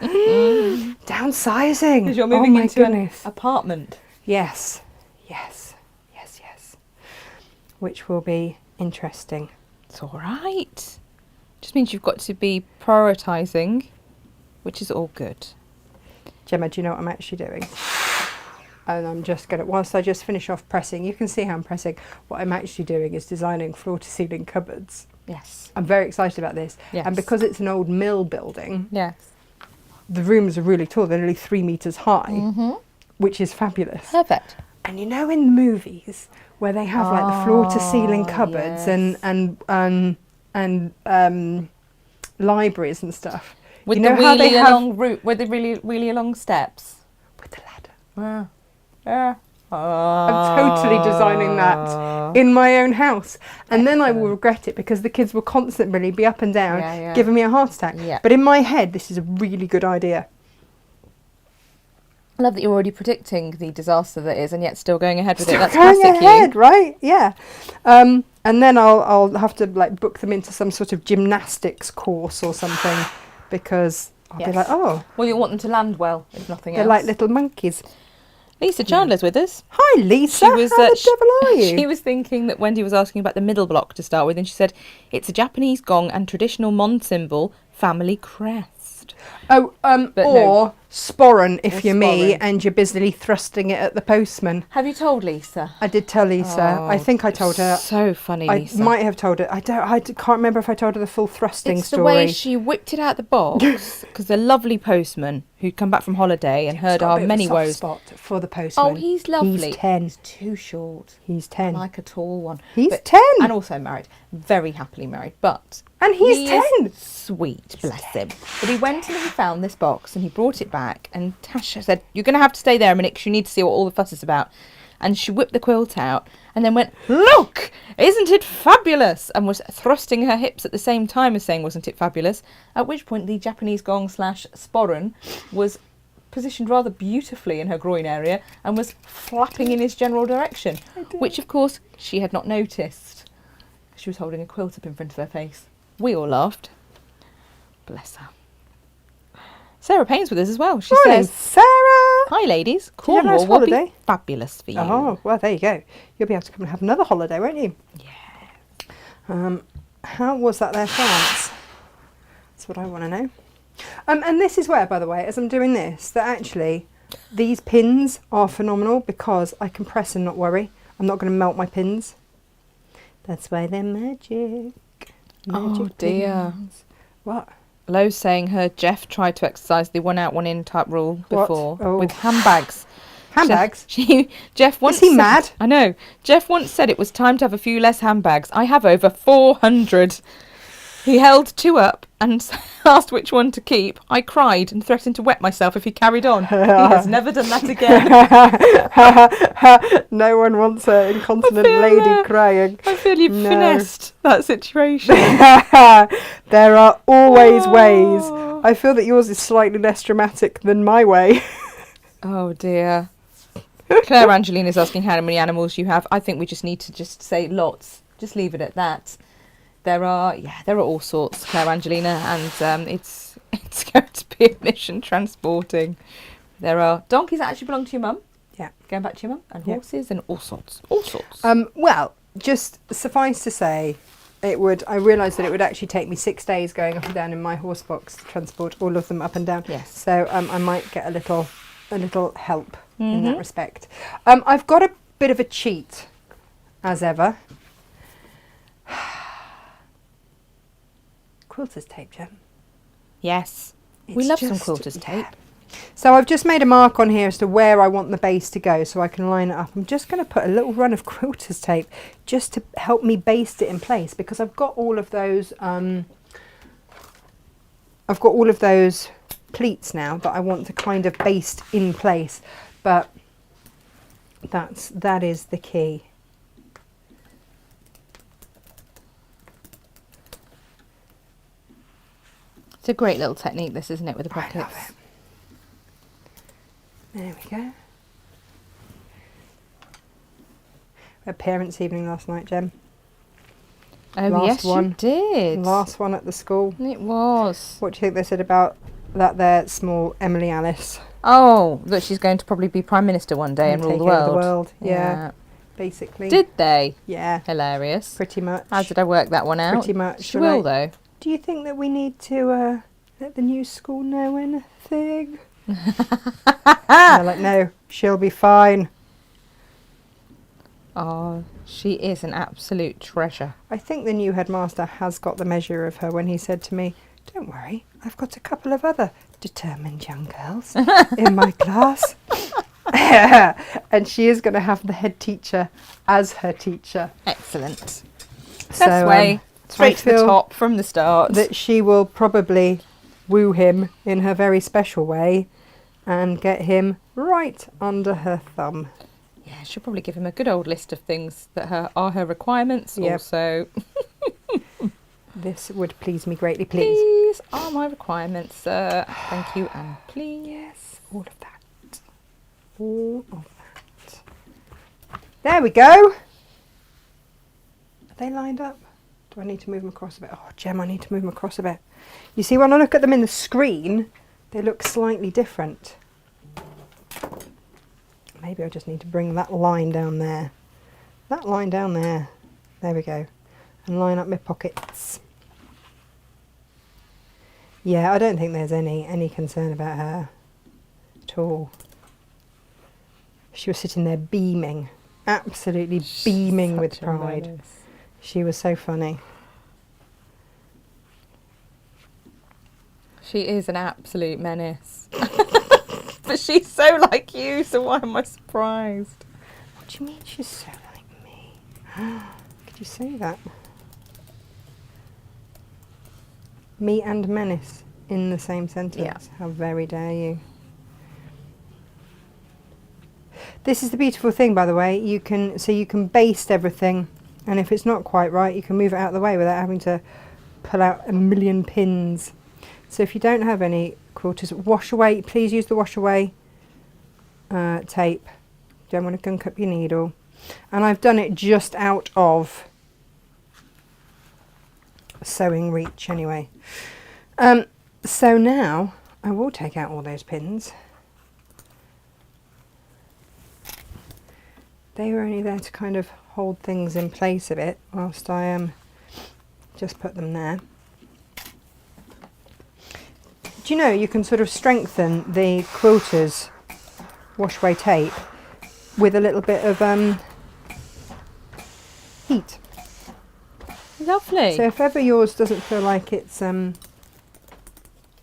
Downsizing. Because you're moving into an goodness. apartment. Yes. Which will be interesting. It's all right. Just means you've got to be prioritising, which is all good. Gemma, do you know what I'm actually doing? And I'm just going to, whilst I just finish off pressing, you can see how I'm pressing. What I'm actually doing is designing floor-to-ceiling cupboards. Yes. I'm very excited about this. Yes. And because it's an old mill building, Yes. the rooms are really tall. They're nearly 3 metres high, which is fabulous. Perfect. And you know in the movies where they have like the floor-to-ceiling cupboards and libraries and stuff. With you know the how they really have long route, with the really long steps. with the ladder. Yeah. I'm totally designing that in my own house. And then I will regret it because the kids will constantly be up and down giving me a heart attack. Yeah. But in my head, this is a really good idea. I love that you're already predicting the disaster that is, and yet still going ahead with it. That's Going classic ahead, you. right? Yeah. And then I'll have to like book them into some sort of gymnastics course or something, because I'll be like, oh, well, you want them to land well, if nothing they're else. like little monkeys. Lisa Chandler's with us. Hi, Lisa. She was, How the devil are you? She was thinking that Wendy was asking about the middle block to start with, and she said it's a Japanese gong and traditional Mon symbol, family crest. Oh, But or no. sporran if Or you're me sporran. and you're busily thrusting it at the postman. Have you told Lisa? I did tell Lisa. I think I told her. So funny, I Lisa. might have told her. I can't remember if I told her the full thrusting It's story. the way she whipped it out the box, because the lovely postman who'd come back from holiday and heard Got a our bit of a many soft woes. spot for the postman. Oh, he's lovely. He's 10. He's too short. He's 10. Like a tall one. He's But- 10. And also married. Very happily married. But And he's he 10. is sweet, bless him. But he went and he found this box and he brought it back, and Tasha said, "You're going to have to stay there a minute because you need to see what all the fuss is about." And she whipped the quilt out and then went, "Look, isn't it fabulous?" And was thrusting her hips at the same time as saying, "Wasn't it fabulous?" At which point the Japanese gong / sporran was positioned rather beautifully in her groin area and was flapping in his general direction, which of course she had not noticed. She was holding a quilt up in front of her face. We all laughed. Bless her. Sarah Payne's with us as well. She Morning, says, Sarah. "Hi ladies, Did you have a nice Cornwall will be holiday? fabulous for you." Oh, well, there you go. You'll be able to come and have another holiday, won't you? Yeah. How was that there, France? That's what I want to know. And this is where, by the way, as I'm doing this, that actually these pins are phenomenal because I can press and not worry. I'm not going to melt my pins. That's why they're magic. Oh dear. Pins. What? Lo's saying her Jeff tried to exercise the 1 out 1 in type rule What? before Oh. with handbags. Handbags? Jeff once Is he said- mad? I know. Jeff once said it was time to have a few less handbags. I have over 400. He held 2 up and asked which one to keep. I cried and threatened to wet myself if he carried on. He has never done that again. No one wants an incontinent lady crying. I feel you've No. finessed that situation. There are always ways. Oh. I feel that yours is slightly less dramatic than my way. Oh dear. Claire Angeline is asking how many animals you have. I think we just need to just say lots. Just leave it at that. There are all sorts, Claire Angelina, and it's going to be a mission transporting. There are donkeys that actually belong to your mum. Yeah. Going back to your mum, and Yeah. horses and all sorts. All sorts. Well, just suffice to say, I realised that it would actually take me 6 days going up and down in my horse box to transport all of them up and down. Yes. So I might get a little help in Mm-hmm. that respect. I've got a bit of a cheat, as ever. Quilter's tape, Jem. Yes. We It's love some just- quilter's yeah. tape. So I've just made a mark on here as to where I want the base to go so I can line it up. I'm just going to put a little run of quilter's tape just to help me baste it in place, because I've got all of those pleats now that I want to kind of baste in place, but that is the key. It's a great little technique, this, isn't it, with the I love pockets? it. There we go. We had parents' evening last night, Jem. Oh, Last yes, one. you did. Last one at the school. It was. What do you think they said about that there small Emily Alice? Oh, that she's going to probably be Prime Minister one day and rule take the over world. the world. Yeah, basically. Did they? Yeah, Hilarious. pretty much. How did I work that one out? Pretty much. She Well, will, though. Do you think that we need to let the new school know anything? They're like, no, she'll be fine. Oh, she is an absolute treasure. I think the new headmaster has got the measure of her when he said to me, "Don't worry, I've got a couple of other determined young girls in my class." And she is going to have the head teacher as her teacher. Excellent. So, Best way. Straight to the feel top from the start. that she will probably woo him in her very special way and get him right under her thumb. Yeah, she'll probably give him a good old list of things that are her requirements. Yep. Also, This would please me greatly, please. these are my requirements, sir. Thank you and please. Yes, all of that. all of that. There we go. Are they lined up? Do I need to move them across a bit? Oh, Gem, I need to move them across a bit. You see, when I look at them in the screen, they look slightly different. Maybe I just need to bring that line down there. That line down there. There we go. And line up my pockets. Yeah, I don't think there's any concern about her at all. She was sitting there beaming, absolutely beaming with pride. She was so funny. She is an absolute menace. But she's so like you, so why am I surprised? What do you mean she's so like me? Could you say that? Me and menace in the same sentence. Yeah. How very dare you. This is the beautiful thing, by the way. You can baste everything, and if it's not quite right, you can move it out of the way without having to pull out a million pins. So if you don't have any quilters, wash away. Please use the wash away tape. Don't want to gunk up your needle. And I've done it just out of sewing reach anyway. So now I will take out all those pins. They were only there to kind of hold things in place a bit whilst I just put them there. Do you know you can sort of strengthen the quilters wash away tape with a little bit of heat. Lovely. So if ever yours doesn't feel like it's oh,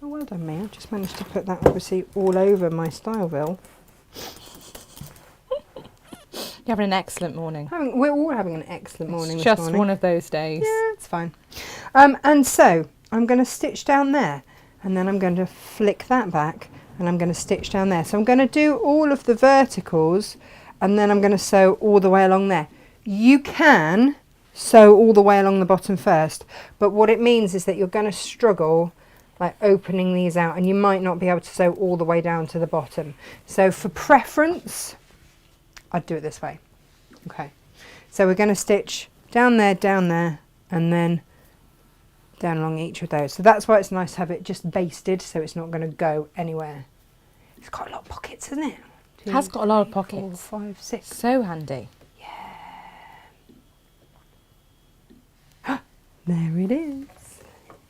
well done me. I've just managed to put that obviously all over my Styleville. You're having an excellent morning. We're all having an excellent morning It's this just morning. one of those days. Yeah, it's fine. And so I'm going to stitch down there, and then I'm going to flick that back, and I'm going to stitch down there. So I'm going to do all of the verticals, and then I'm going to sew all the way along there. You can sew all the way along the bottom first, but what it means is that you're going to struggle like opening these out, and you might not be able to sew all the way down to the bottom. So for preference, I'd do it this way. Okay, so we're going to stitch down there, and then down along each of those. So that's why it's nice to have it just basted, so it's not going to go anywhere. It's got a lot of pockets, hasn't it? It has got a lot of pockets. 4, 5, 6. So handy. Yeah. There it is.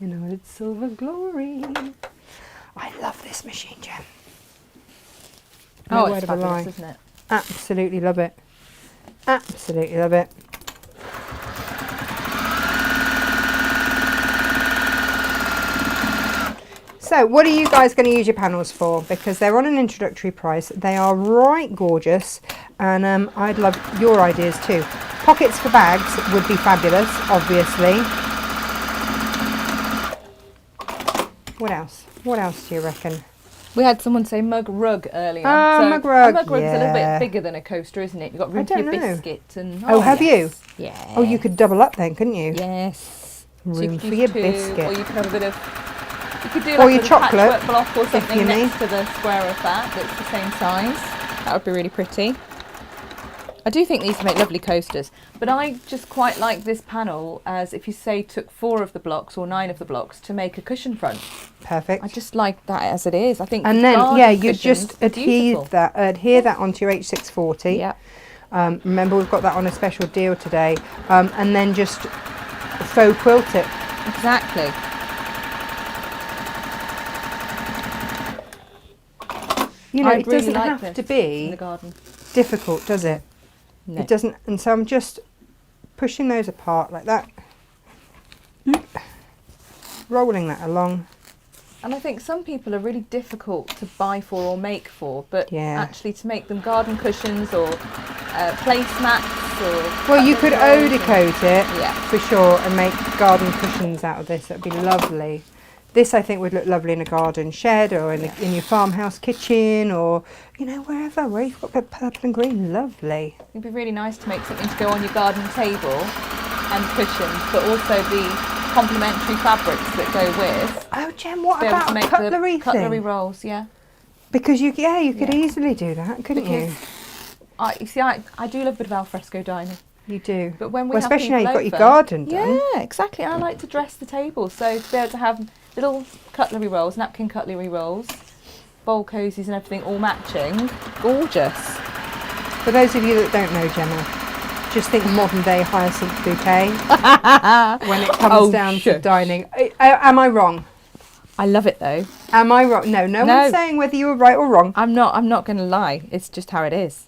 In all its silver glory. I love this machine, Gem. No Oh, word it's of a lie. fabulous, isn't it? Absolutely love it. Absolutely love it. So what are you guys going to use your panels for? Because they're on an introductory price. They are right gorgeous, and I'd love your ideas too. Pockets for bags would be fabulous, obviously. What else? What else do you reckon? We had someone say mug rug earlier. Ah, so mug rug. A mug rug's a little Yeah. bit bigger than a coaster, isn't it? You've got room I for your don't know. biscuit and... Oh, have yes. you? Yeah. Oh, you could double up then, couldn't you? Yes. Room you could for use your 2, biscuit. Or you could have a bit of... You could do Or like your a chocolate, patchwork block or if something you next need. to the square of that's the same size. That would be really pretty. I do think these make lovely coasters, but I just quite like this panel as if you say took 4 of the blocks or 9 of the blocks to make a cushion front. Perfect. I just like that as it is. I think. And then, garden yeah, you cushions just are adhere beautiful. that onto your H640. Yeah. Remember, we've got that on a special deal today. And then just faux quilt it. Exactly. You know, I'd it really doesn't like have this to in be the garden. difficult, does it? No. It doesn't. And so I'm just pushing those apart like that. Rolling that along. And I think some people are really difficult to buy for or make for, but Yeah. actually to make them garden cushions or placemats or... Well, you could eau de coat it, Yeah. for sure, and make garden cushions out of this. That'd be lovely. This, I think, would look lovely in a garden shed or in your farmhouse kitchen or, you know, where you've got a bit of purple and green. Lovely. It'd be really nice to make something to go on your garden table and cushions, but also the complementary fabrics that go with. Oh, Jen, what Be able to about make cutlery the cutlery thing? rolls, yeah. Because you could easily do that, couldn't you? I do love a bit of alfresco dining. You do. But when we have especially now people you've got over, your garden done. Yeah, exactly. I like to dress the table. So to be able to have little cutlery rolls, napkin cutlery rolls, bowl cozies and everything all matching. Gorgeous. For those of you that don't know Gemma, just think modern day hyacinth bouquet when it comes down to dining. Am I wrong? I love it though. Am I wrong? No one's saying whether you were right or wrong. I'm not going to lie. It's just how it is.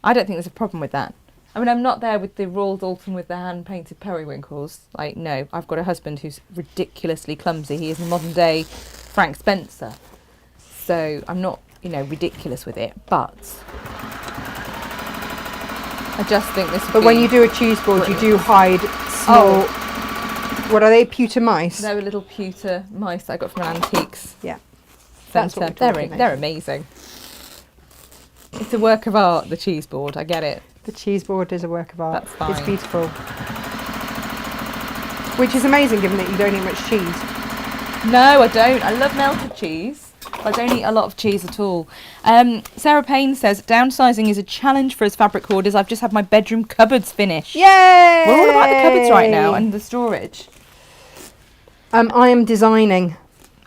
I don't think there's a problem with that. I mean, I'm not there with the Royal Dalton with the hand-painted periwinkles. Like, no, I've got a husband who's ridiculously clumsy. He is a modern-day Frank Spencer. So I'm not, ridiculous with it. But I just think this would But when you do a cheese board, you do hide small... What are they, pewter mice? They're little pewter mice I got from an antiques. Yeah. That's what they're amazing. It's a work of art, the cheese board. I get it. The cheese board is a work of art. That's fine. It's beautiful. Which is amazing given that you don't eat much cheese. No, I don't. I love melted cheese. I don't eat a lot of cheese at all. Sarah Payne says, downsizing is a challenge for us fabric hoarders. I've just had my bedroom cupboards finished. Yay! We're all about the cupboards right now and the storage. I am designing.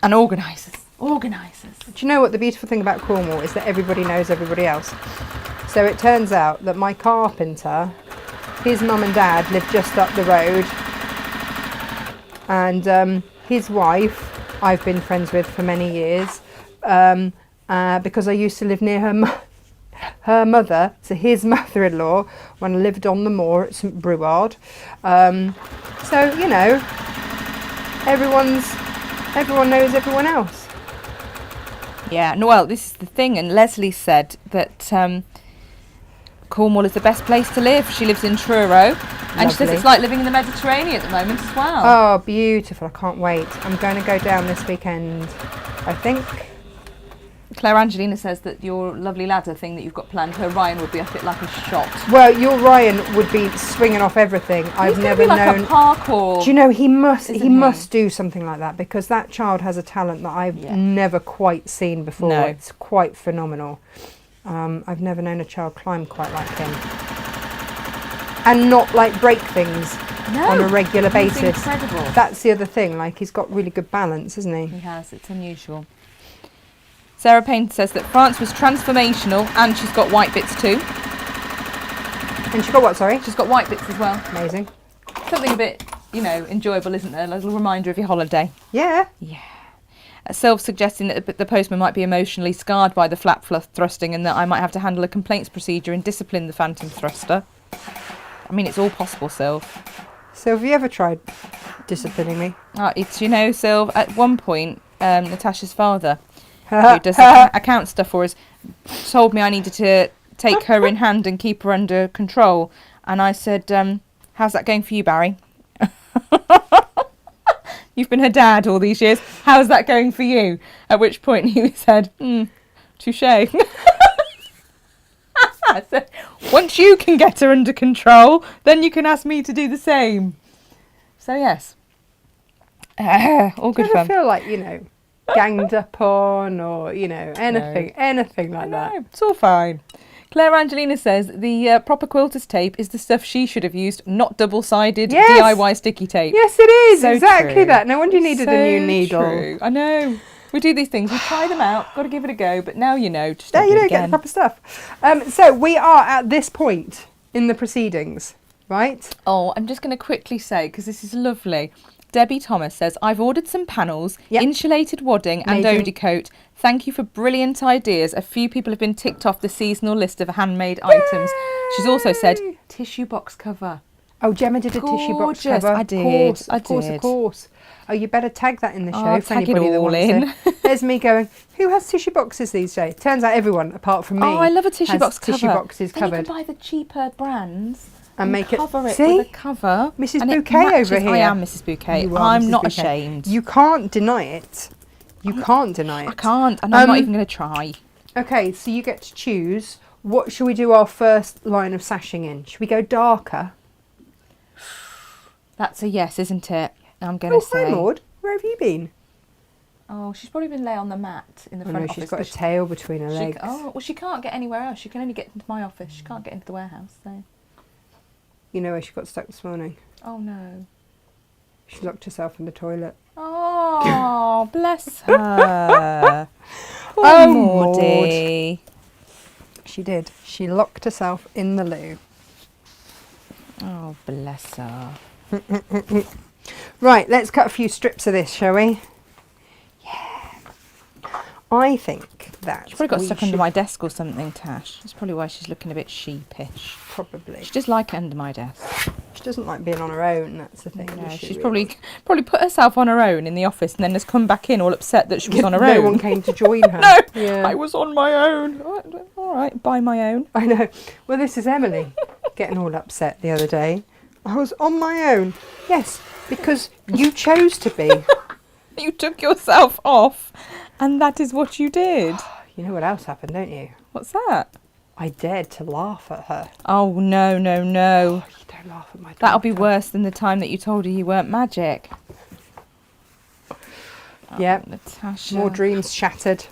And organisers. Do you know what the beautiful thing about Cornwall is that everybody knows everybody else? So it turns out that my carpenter, his mum and dad live just up the road, and his wife I've been friends with for many years, because I used to live near her mother, so his mother-in-law, when I lived on the moor at St Breward. So everyone knows everyone else. Yeah, well, this is the thing, and Leslie said that Cornwall is the best place to live. She lives in Truro, and she says it's like living in the Mediterranean at the moment as well. Oh, beautiful. I can't wait. I'm going to go down this weekend, I think. Claire Angelina says that your lovely ladder thing that you've got planned, her Ryan would be up it like a shot. Well, your Ryan would be swinging off everything. I've never known. Like a parkour. Do you know he must do something like that, because that child has a talent that I've never quite seen before. No. It's quite phenomenal. I've never known a child climb quite like him, and not like break things on a regular basis. Incredible. That's the other thing. Like, he's got really good balance, isn't he? He has. It's unusual. Sarah Payne says that France was transformational, and she's got white bits too. And she's got what, sorry? She's got white bits as well. Amazing. Something a bit, enjoyable, isn't there? A little reminder of your holiday. Yeah. Yeah. Sylv suggesting that the postman might be emotionally scarred by the flap fluff thrusting, and that I might have to handle a complaints procedure and discipline the phantom thruster. I mean, it's all possible, Sylv. So have you ever tried disciplining me? It's, Sylv, at one point, Natasha's father, who does account stuff for us, told me I needed to take her in hand and keep her under control. And I said, how's that going for you, Barry? You've been her dad all these years. How's that going for you? At which point he said, touche. I said, once you can get her under control, then you can ask me to do the same. So, yes. All good fun. I feel like, ganged up on, or anything like that. It's all fine. Claire Angelina says the proper quilter's tape is the stuff she should have used, not double-sided DIY sticky tape. Yes, it is. So exactly true. that. No wonder you needed a new needle. True. I know. We do these things. We try them out. Got to give it a go. But now you know. Just now don't you do don't it get the again. proper stuff. So we are at this point in the proceedings, right? Oh, I'm just going to quickly say, because this is lovely. Debbie Thomas says, I've ordered some panels, insulated wadding and Odie coat. Thank you for brilliant ideas. A few people have been ticked off the seasonal list of handmade items. She's also said, tissue box cover. Oh, Gemma did a tissue box cover. I did. Of course. Oh, you better tag that in the show for tag anybody it all that wants it. There's me going, who has tissue boxes these days? Turns out everyone, apart from me, I love a tissue box cover. Tissue boxes then covered. You can buy the cheaper brands. And make cover it see? with a cover. Mrs. Bouquet over here. I am Mrs. Bouquet. I'm Mrs. not Bouquet. ashamed. You can't deny it. You can't deny it. I can't, and I'm not even going to try. Okay, so you get to choose. What shall we do our first line of sashing in? Should we go darker? That's a yes, isn't it? I'm going to say. Hi, Maud. Where have you been? Oh, she's probably been lay on the mat in the front office. She's got a tail between her legs. Oh, well, she can't get anywhere else. She can only get into my office. She can't get into the warehouse, so... You know where she got stuck this morning? Oh, no. She locked herself in the toilet. Oh, bless her. Poor Oh, Maudie. She did. She locked herself in the loo. Oh, bless her. Right, let's cut a few strips of this, shall we? Yeah. I think that She's probably got stuck under my desk or something, Tash. That's probably why she's looking a bit sheepish. Probably. She does like it under my desk. She doesn't like being on her own, that's the thing. No, she's probably put herself on her own in the office and then has come back in all upset that she was on her own. No one came to join her. No, yeah. I was on my own. All right, by my own. I know. Well, this is Emily getting all upset the other day. I was on my own. Yes, because you chose to be. You took yourself off, and that is what you did. You know what else happened, don't you? What's that? I dared to laugh at her. Oh, no. Oh, you don't laugh at my daughter. That'll be worse than the time that you told her you weren't magic. Yep. Oh, Natasha. More dreams shattered.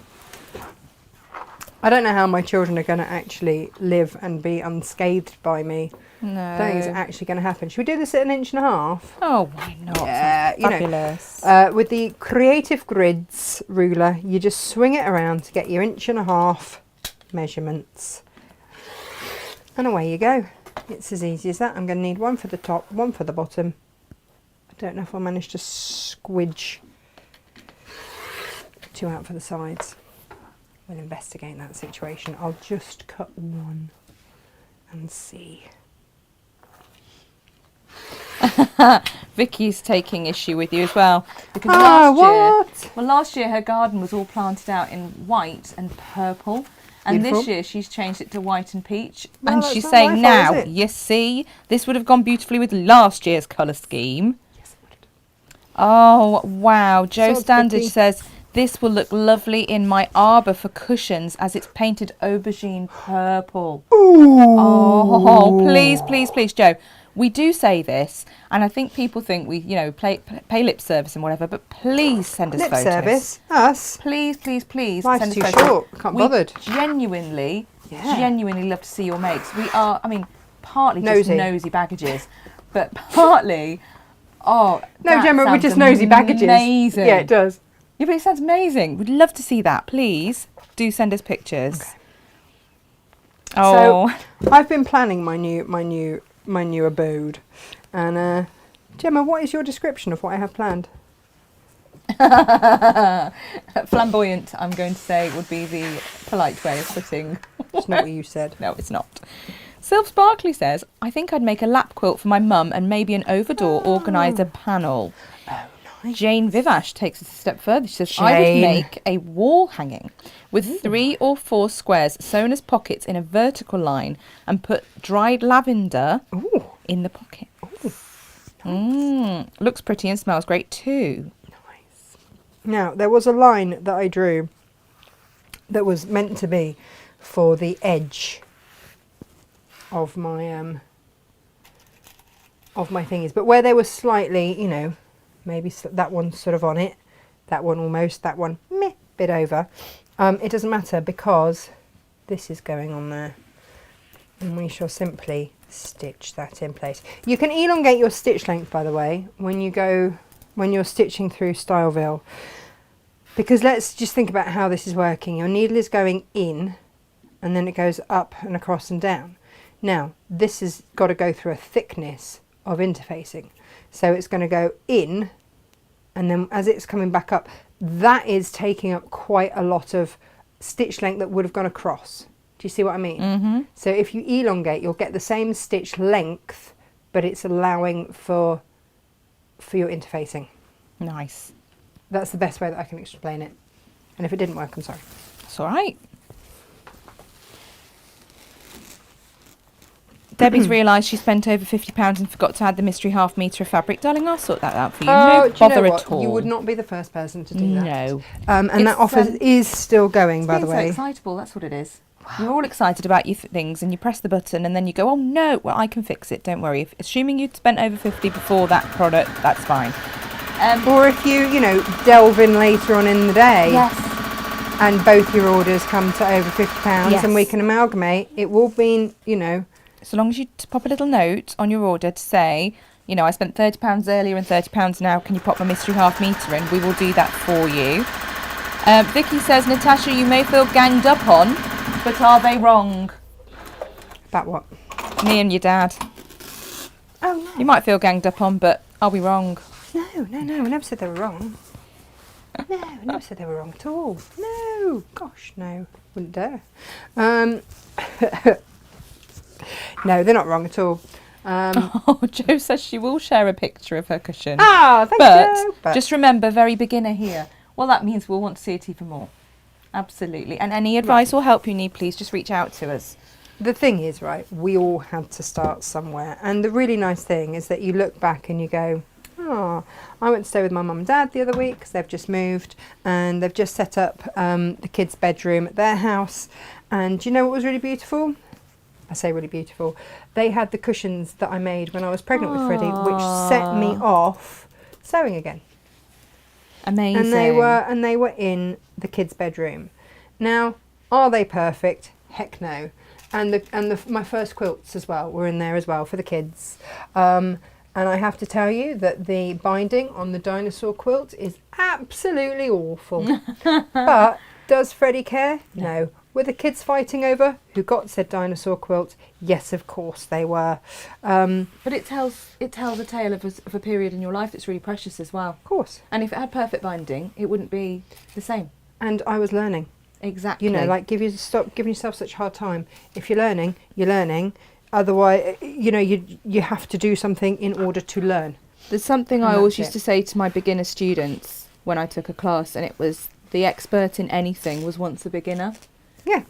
I don't know how my children are going to actually live and be unscathed by me. No. I don't think it's actually going to happen. Should we do this at 1.5 inches? Oh, why not? Yeah, fabulous. With the Creative Grids ruler, you just swing it around to get your 1.5 inch measurements. And away you go. It's as easy as that. I'm going to need one for the top, one for the bottom. I don't know if I'll manage to squidge 2 out for the sides. We'll investigate that situation. I'll just cut one and see. Vicky's taking issue with you as well because last year her garden was all planted out in white and purple, and Beautiful. this year she's changed it to white and peach. Well, and that's she's not saying my fault, now, is it? you see, this would have gone beautifully with last year's colour scheme. Yes, it would. Oh wow! Joe So Standage pretty. says this will look lovely in my arbour for cushions as it's painted aubergine purple. Ooh. Oh, please, Joe. We do say this, and I think people think we, pay lip service and whatever, but please send us Lip photos. service? Us? Please Life's send us too photos. short. Can't We bothered. genuinely Yeah. love to see your makes. We are, partly Nosy. just nosy baggages, but partly, No, that Gemma, we're sounds just nosy baggages. amazing. Yeah, it does. Yeah, but it sounds amazing. We'd love to see that. Please do send us pictures. Okay. Oh. So, I've been planning my new abode, and Gemma, what is your description of what I have planned? Flamboyant, I'm going to say, would be the polite way of putting. It's not what you said. No, it's not. Sylv Sparkley says, I think I'd make a lap quilt for my mum and maybe an overdoor organiser panel. Oh, nice. Jane Vivash takes it a step further. She says, I would Jane. make a wall hanging with 3 or 4 squares sewn as pockets in a vertical line and put dried lavender Ooh. in the pocket. Ooh. Looks pretty and smells great too. Nice. Now, there was a line that I drew that was meant to be for the edge of my thingies, but where they were slightly, maybe that one sort of on it, that one almost, that one meh, bit over. It doesn't matter because this is going on there, and we shall simply stitch that in place. You can elongate your stitch length, by the way, when you're stitching through Styleville, because let's just think about how this is working. Your needle is going in and then it goes up and across and down. Now this has got to go through a thickness of interfacing, so it's going to go in, and then as it's coming back up, that is taking up quite a lot of stitch length that would have gone across. Do you see what I mean? Mm-hmm. So if you elongate, you'll get the same stitch length, but it's allowing for your interfacing. Nice. That's the best way that I can explain it. And if it didn't work, I'm sorry. It's all right. Debbie's realised she spent over £50 and forgot to add the mystery half metre of fabric. Darling, I'll sort that out for you. No Do you know bother what? at all. You would not be the first person to do that. No. And It's, that offer is still going, by the It's way. so excitable, that's what it is. You're all excited about your things and you press the button and then you go, oh no, well I can fix it, don't worry. Assuming you'd spent over 50 before that product, that's fine. Or if you know, delve in later on in the day. Yes. And both your orders come to over £50, Yes. and we can amalgamate. It will be, you know. So long as you pop a little note on your order to say, you know, I spent £30 earlier and £30 now. Can you pop my mystery half metre in? We will do that for you. Vicky says, Natasha, you may feel ganged up on, but are they wrong? About what? Me and your dad. Oh, no. You might feel ganged up on, but are we wrong? No. I never said they were wrong. No, I never said they were wrong at all. No. Gosh, no. Wouldn't dare. No, they're not wrong at all. Jo says she will share a picture of her cushion. Thank you. But just remember, very beginner here. Well, that means we'll want to see it even more. Absolutely. And any advice or help you need, please just reach out to us. The thing is, right, we all had to start somewhere. And the really nice thing is that you look back and you go, oh, I went to stay with my mum and dad the other week because they've just moved and they've just set up the kids' bedroom at their house. And do you know what was really beautiful? I say really beautiful. They had the cushions that I made when I was pregnant with Freddie, which set me off sewing again. Amazing. And they were in the kids' bedroom. Now, are they perfect? Heck no. And my first quilts as well were in there as well for the kids. And I have to tell you that the binding on the dinosaur quilt is absolutely awful. But does Freddie care? No. Were the kids fighting over who got said dinosaur quilt? Yes, of course they were. But it tells a tale of a period in your life that's really precious as well. Of course. And if it had perfect binding, it wouldn't be the same. And I was learning. Exactly. You know, like stop giving yourself such a hard time. If you're learning, you're learning. Otherwise, you know, you have to do something in order to learn. There's something I always used to say to my beginner students when I took a class, and it was the expert in anything was once a beginner. Yeah.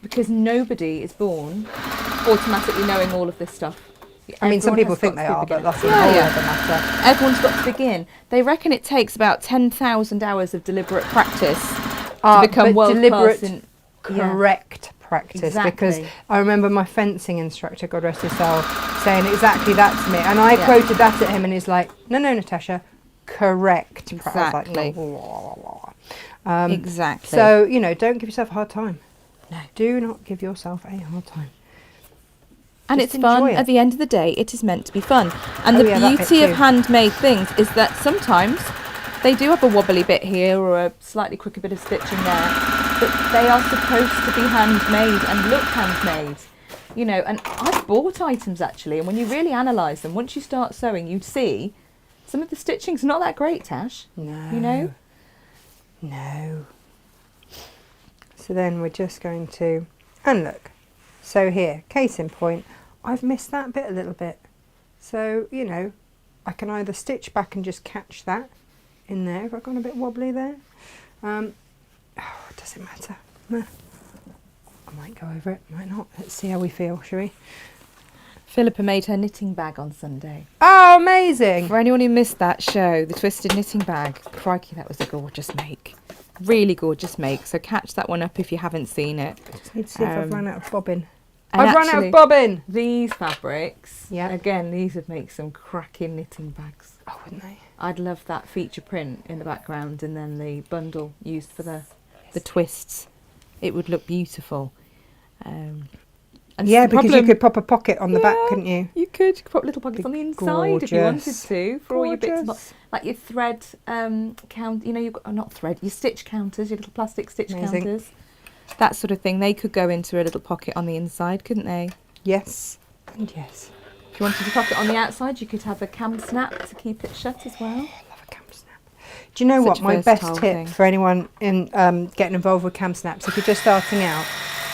Because nobody is born automatically knowing all of this stuff. I mean, some people think they are, but that's a whole other matter. Everyone's got to begin. They reckon it takes about 10,000 hours of deliberate practice to become world class in correct practice. Exactly. Because I remember my fencing instructor, God rest his soul, saying exactly that to me, and I quoted that at him, and he's like, "No, Natasha, correct." Exactly. Exactly. So you know, don't give yourself a hard time. No, do not give yourself a hard time. And Just it's fun. At the end of the day, it is meant to be fun. And the beauty of handmade things is that sometimes they do have a wobbly bit here or a slightly quicker bit of stitching there, but they are supposed to be handmade and look handmade. You know, and I've bought items actually, and when you really analyse them, once you start sewing, you'd see some of the stitching's not that great, Tash. No. You know? No. So then we're just going to, and look, so here, case in point, I've missed that bit a little bit. So, you know, I can either stitch back and just catch that in there, if I've gone a bit wobbly there. It doesn't matter. I might go over it, might not. Let's see how we feel, shall we? Philippa made her knitting bag on Sunday. Oh, amazing! For anyone who missed that show, the Twisted Knitting Bag, crikey, that was a gorgeous make. Really gorgeous make, so catch that one up if you haven't seen it. Just need to see if I've run out of bobbin. And I've run out of bobbin! These fabrics, yeah. Again, these would make some cracking knitting bags. Oh, wouldn't they? I'd love that feature print in the background and then the bundle used for the twists. It would look beautiful. And yeah, because you could pop a pocket on the back, couldn't you? You could pop little pockets on the inside if you wanted to for all your bits and bobs. Like your thread count, you know, you've got, not thread, your stitch counters, your little plastic stitch counters. That sort of thing. They could go into a little pocket on the inside, couldn't they? Yes, and yes. If you wanted to pocket on the outside, you could have a cam snap to keep it shut as well. I love a cam snap. Do you know what? My best tip for anyone in getting involved with cam snaps, if you're just starting out,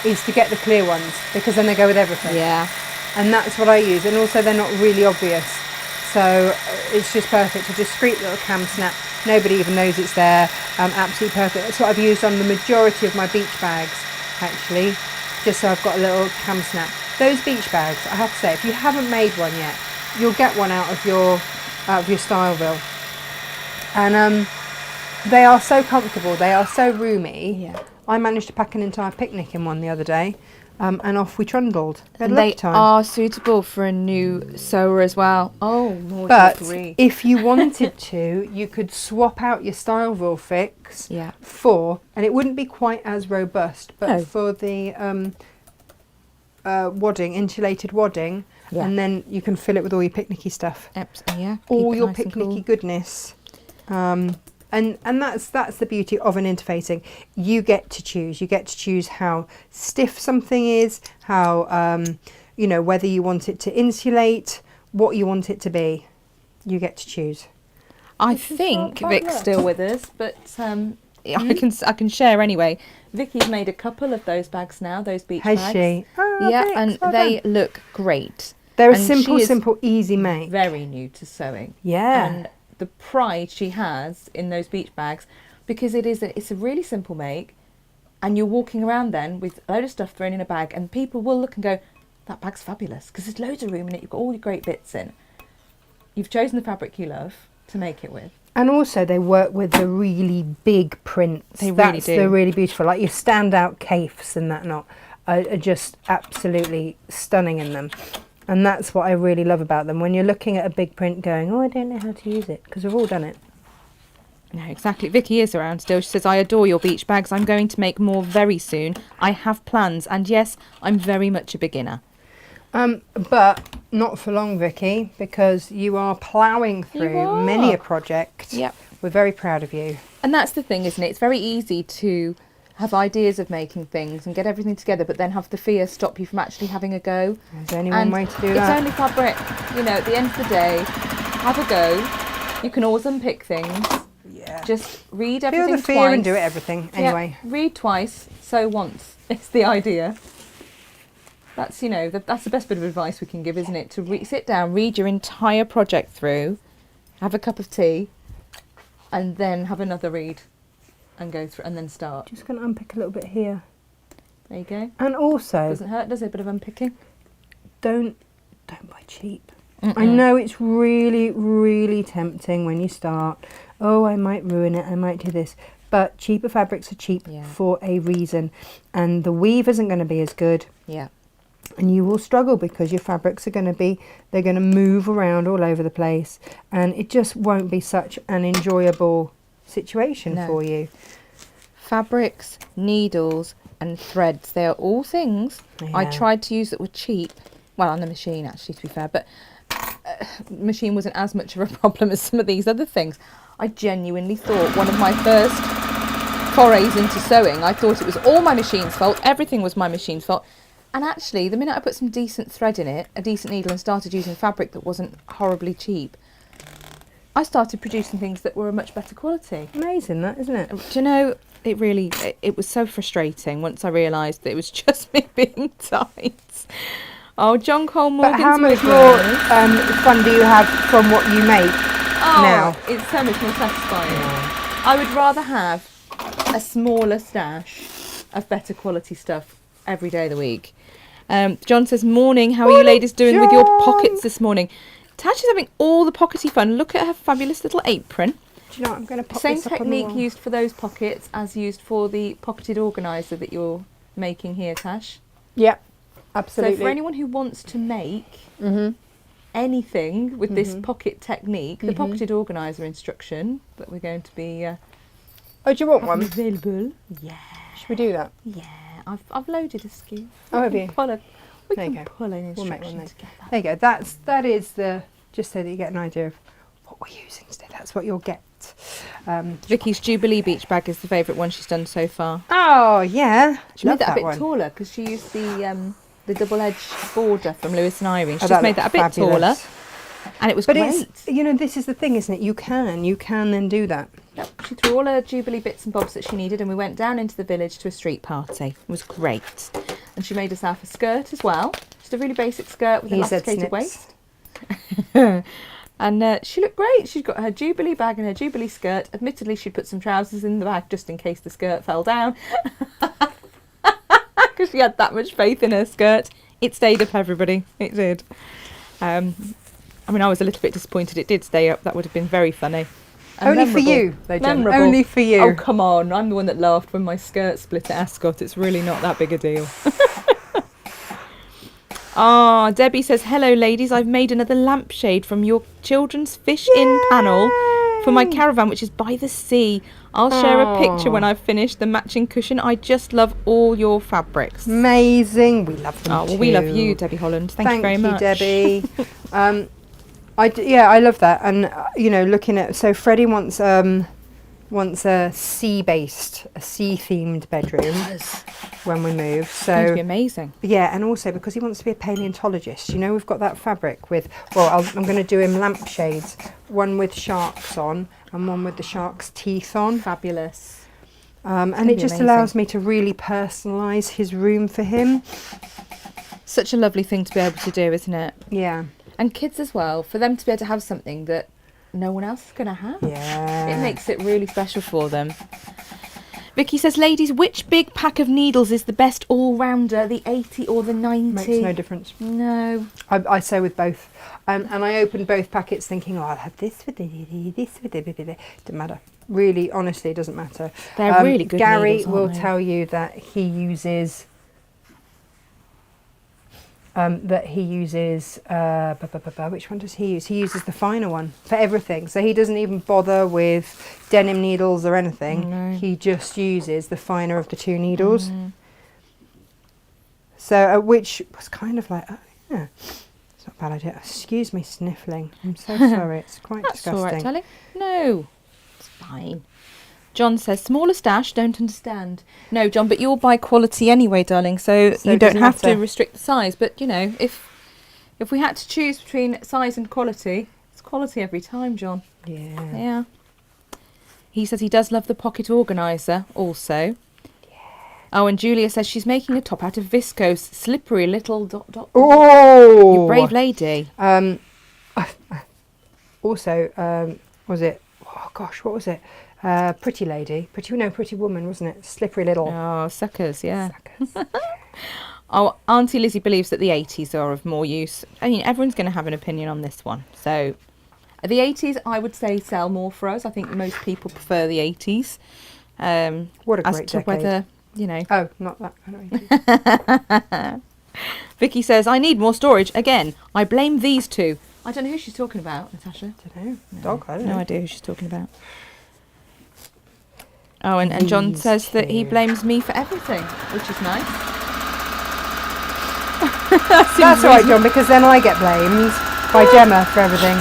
is to get the clear ones, because then they go with everything. Yeah. And that's what I use, and also they're not really obvious. So it's just perfect. A discreet little cam snap. Nobody even knows it's there. Absolutely perfect. That's what I've used on the majority of my beach bags, actually, just so I've got a little cam snap. Those beach bags, I have to say, if you haven't made one yet, you'll get one out of your Styleville. And they are so comfortable. They are so roomy. Yeah. I managed to pack an entire picnic in one the other day. and off we trundled. And they are suitable for a new sewer as well. Oh, more but if you wanted to, you could swap out your style rule fix for, and it wouldn't be quite as robust, but for the wadding, insulated wadding, and then you can fill it with all your picnicky stuff. All your picnicky goodness. And that's the beauty of an interfacing. You get to choose. You get to choose how stiff something is, how you know, whether you want it to insulate, what you want it to be. You get to choose. I think Vic's still with us, but I can share anyway. Vicky's made a couple of those bags now, those beach bags. Has she? Oh, yeah, and they look great. They're simple, easy make. Very new to sewing. Yeah. And the pride she has in those beach bags, because it's a really simple make, and you're walking around then with a load of stuff thrown in a bag, and people will look and go, that bag's fabulous, because there's loads of room in it, you've got all your great bits in. You've chosen the fabric you love to make it with. And also they work with the really big prints. They really do. They're really beautiful. Like your standout caifs and that are just absolutely stunning in them. And that's what I really love about them. When you're looking at a big print going, oh, I don't know how to use it, because we've all done it. No, exactly. Vicky is around still. She says, I adore your beach bags. I'm going to make more very soon. I have plans. And yes, I'm very much a beginner. But not for long, Vicky, because you are ploughing through many a project. Yep. We're very proud of you. And that's the thing, isn't it? It's very easy to have ideas of making things and get everything together, but then have the fear stop you from actually having a go. There's only one way to do that. It's only fabric. You know, at the end of the day, have a go. You can always unpick things. Yeah. Just read everything twice. Feel the fear and do it everything anyway. Yeah, read twice, sew once. It's the idea. That's, you know, that's the best bit of advice we can give, isn't it? To sit down, read your entire project through, have a cup of tea, and then have another read. And go through and then start. Just going to unpick a little bit here. There you go. And also, doesn't hurt, does it? A bit of unpicking. Don't buy cheap. I know it's really, really tempting when you start. Oh, I might ruin it. I might do this. But cheaper fabrics are cheap for a reason, and the weave isn't going to be as good. Yeah. And you will struggle because your fabrics are going to they're going to move around all over the place, and it just won't be such an enjoyable situation for you. Fabrics, needles and threads, they are all things I tried to use that were cheap. Well, on the machine actually, to be fair, but machine wasn't as much of a problem as some of these other things. I genuinely thought one of my first forays into sewing, I thought it was all my machine's fault, everything was my machine's fault. And actually, the minute I put some decent thread in it, a decent needle, and started using fabric that wasn't horribly cheap, I started producing things that were a much better quality. Amazing, that, isn't it? Do you know, it was so frustrating once I realised that it was just me being tight. Oh, John Cole Morgan's. But how much more fun do you have from what you make now? It's so much more satisfying. I would rather have a smaller stash of better quality stuff every day of the week. John says, morning, how are you ladies doing with your pockets this morning? Tasha's having all the pockety fun. Look at her fabulous little apron. Do you know what, I'm going to pop Same this up technique on the wall. used for those pockets as used for the pocketed organiser that you're making here, Tash. Yeah, absolutely. So for anyone who wants to make anything with this pocket technique, the pocketed organiser instruction that we're going to be oh, do you want one? Available. Yeah. Should we do that? Yeah. I've loaded a SKU. Oh, have you? We can pull an instruction together. There you go. That is the, just so that you get an idea of what we're using today. That's what you'll get. Vicky's Jubilee beach bag is the favourite one she's done so far. Oh yeah, she made that a bit taller because she used the double-edged border from Lewis and Irene. She's made that a bit taller, and it was great. It's, you know, this is the thing, isn't it? You can then do that. Yep. She threw all her Jubilee bits and bobs that she needed, and we went down into the village to a street party. It was great. And she made herself a skirt as well. Just a really basic skirt with an elasticated waist. And she looked great. She's got her Jubilee bag and her Jubilee skirt. Admittedly, she'd put some trousers in the bag just in case the skirt fell down. Because she had that much faith in her skirt. It stayed up, everybody. It did. I mean, I was a little bit disappointed it did stay up. That would have been very funny. Only for you, though, Jen. Memorable. Only for you. Oh, come on. I'm the one that laughed when my skirt split at Ascot. It's really not that big a deal. Oh, Debbie says, hello ladies, I've made another lampshade from your children's fish in panel for my caravan, which is by the sea. I'll share a picture when I've finished the matching cushion. I just love all your fabrics. Amazing. We love them too. Well, we love you, Debbie Holland. Thank you very much. Thank you, Debbie. I love that. And, looking at... So Freddie wants a sea-based, a sea-themed bedroom when we move. So It's going to be amazing. Yeah, and also because he wants to be a paleontologist. We've got that fabric with... Well, I'm going to do him lampshades. One with sharks on and one with the shark's teeth on. Fabulous. And it just allows me to really personalise his room for him. Such a lovely thing to be able to do, isn't it? Yeah. And kids as well, for them to be able to have something that no one else is going to have. Yeah. It makes it really special for them. Vicky says, ladies, which big pack of needles is the best all-rounder, the 80 or the 90? Makes no difference. No. I say with both. And I opened both packets thinking, I'll have this with this with it. Doesn't matter. Really, honestly, it doesn't matter. They're really good Gary needles, will aren't they? tell you that he uses... which one does he use? He uses the finer one for everything. So he doesn't even bother with denim needles or anything. No. He just uses the finer of the two needles. So, which was kind of like, oh yeah, it's not a bad idea. Excuse me, sniffling. I'm so sorry. It's quite That's disgusting. all right, darling. No, it's fine. John says, smaller stash, don't understand. No, John, but you'll buy quality anyway, darling, so you it don't doesn't have to matter. restrict the size. But, if we had to choose between size and quality, it's quality every time, John. Yeah. Yeah. He says he does love the pocket organiser also. Yeah. Oh, and Julia says she's making a top out of viscose, slippery little ... Oh! You brave lady. Also, was it... Oh, gosh, what was it? Pretty lady. Pretty woman, wasn't it? Slippery little... Oh, suckers, yeah. Suckers. Oh, Auntie Lizzie believes that the 80s are of more use. I mean, everyone's going to have an opinion on this one. So, the 80s, I would say, sell more for us. I think most people prefer the 80s. What a as great to decade. whether, Oh, not that. I know. Vicky says, I need more storage. Again, I blame these two. I don't know who she's talking about, Natasha. I don't know. Dog, I don't know. No idea who she's talking about. Oh, and John These says that he two. blames me for everything, which is nice. That's all right, John, because then I get blamed by Gemma for everything.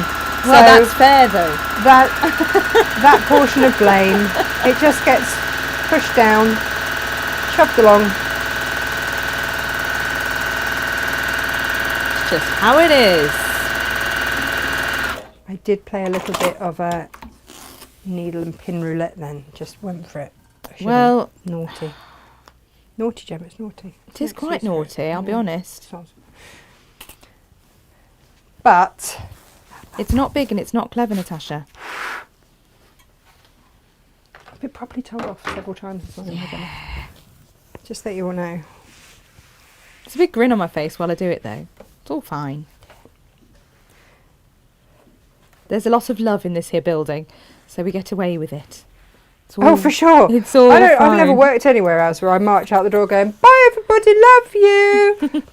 Well, So that's fair, though. that portion of blame, it just gets pushed down, shoved along. It's just how it is. I did play a little bit of a needle and pin roulette then. Just went for it. I shouldn't. Well, Naughty. Naughty, Gemma, it's naughty. it is quite Excuse me. naughty, I'll be honest. But It's not big and it's not clever, Natasha. I've been properly told off several times this morning. Gemma. Just that you all know. There's a big grin on my face while I do it, though. It's all fine. There's a lot of love in this here building, so we get away with it. It's all, Oh, for sure. It's all I've fine. never worked anywhere else where I march out the door going, bye everybody, love you.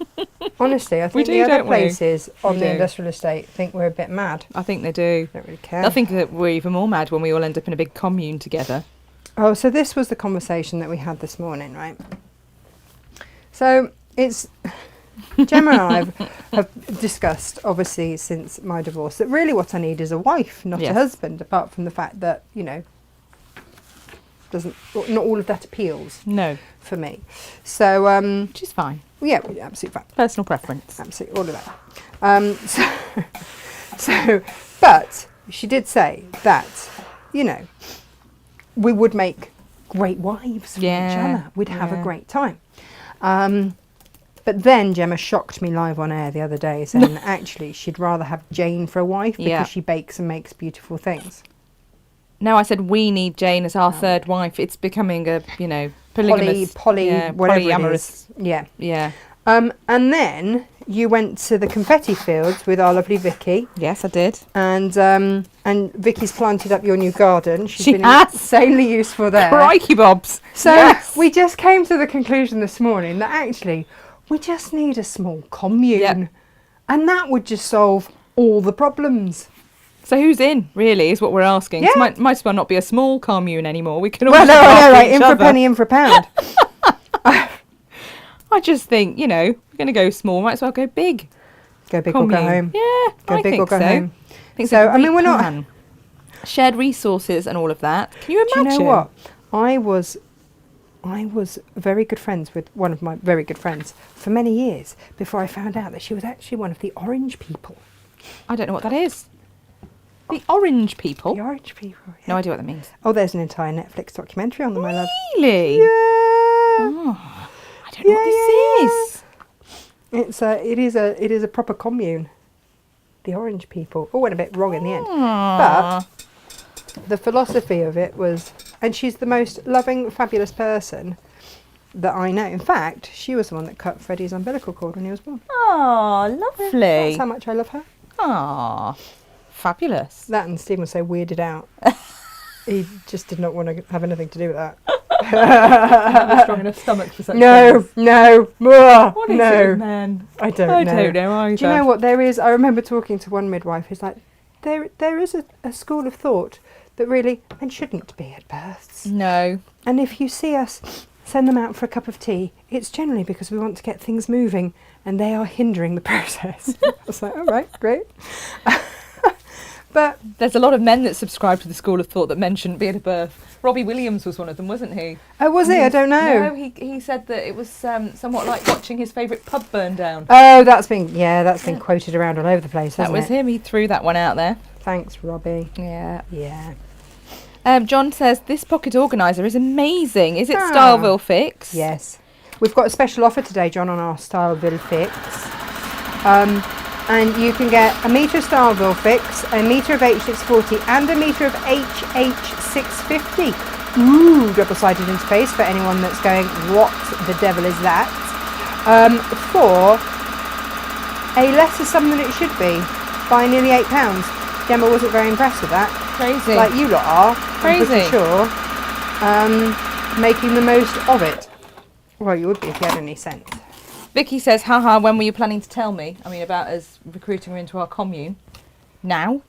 Honestly, I think do, the other don't we? places on We the do. industrial estate think we're a bit mad. I think they do. Don't really care. I think that we're even more mad when we all end up in a big commune together. Oh, so this was the conversation that we had this morning, right? So it's Gemma and I have discussed, obviously, since my divorce, that really what I need is a wife, not Yes. a husband. Apart from the fact that not all of that appeals No, for me. So which is fine. yeah, absolutely fine. Personal preference. Absolutely, all of that. But she did say that, we would make great wives for each Yeah, other. We'd have a yeah. great time. But then Gemma shocked me live on air the other day, saying actually she'd rather have Jane for a wife because Yeah. she bakes and makes beautiful things. No, I said we need Jane as our third wife. It's becoming a, polygamous. Whatever polyamorous. it is. Yeah. Yeah. And then you went to the confetti fields with our lovely Vicky. Yes, I did. And Vicky's planted up your new garden. She's She been has. insanely useful there. Crikey bobs. So Yes. we just came to the conclusion this morning that actually We just need a small commune. Yep. And that would just solve all the problems. So who's in, really, is what we're asking. Yeah. So might as well not be a small commune anymore. We can all Well, no, look I know, after right? each In for a other. penny, in for a pound. I just think, we're going to go small, might as well go big. Go big Commune. or go home. Yeah, Go I big think or go so. home. I think So, it's a I mean, great we're not... plan. Shared resources and all of that. Can you Do imagine? you know what? I was very good friends with one of my very good friends for many years before I found out that she was actually one of the orange people. I don't know what that is. The orange people? The orange people. Yeah. No idea what that means. Oh, there's an entire Netflix documentary on them, my love. Really? Yeah. Oh, I don't know what this is. It is a proper commune. The orange people. Oh, went a bit wrong in the end. Aww. But the philosophy of it was, and she's the most loving, fabulous person that I know. In fact, she was the one that cut Freddie's umbilical cord when he was born. Oh, lovely. That's how much I love her. Aw, fabulous. That and Stephen was so weirded out. He just did not want to have anything to do with that. Have a strong enough stomach for such No, things. no, What is it with men? I don't I know. don't know either. Do you know what there is? I remember talking to one midwife who's like, there is a school of thought that really men shouldn't be at births. No. And if you see us send them out for a cup of tea, it's generally because we want to get things moving and they are hindering the process. I was like, all right, great. But There's a lot of men that subscribe to the school of thought that men shouldn't be at a birth. Robbie Williams was one of them, wasn't he? oh, was he? I don't know. No, he said that it was somewhat like watching his favourite pub burn down. Oh, that's been quoted around all over the place, That hasn't was it? him. He threw that one out there. Thanks, Robbie. Yeah. Yeah. John says this pocket organiser is amazing. Is it Ah. Styleville Fix? Yes. We've got a special offer today, John, on our Styleville Fix. And you can get a metre of Styleville Fix, a metre of H640 and a metre of HH650. Ooh, double-sided interface for anyone that's going, what the devil is that? For a lesser sum than it should be, by nearly £8. Gemma wasn't very impressed with that. Crazy. Like you lot are, I'm Crazy. pretty sure. Making the most of it. Well, you would be if you had any sense. Vicky says, haha, when were you planning to tell me? I mean, about us recruiting her into our commune. Now.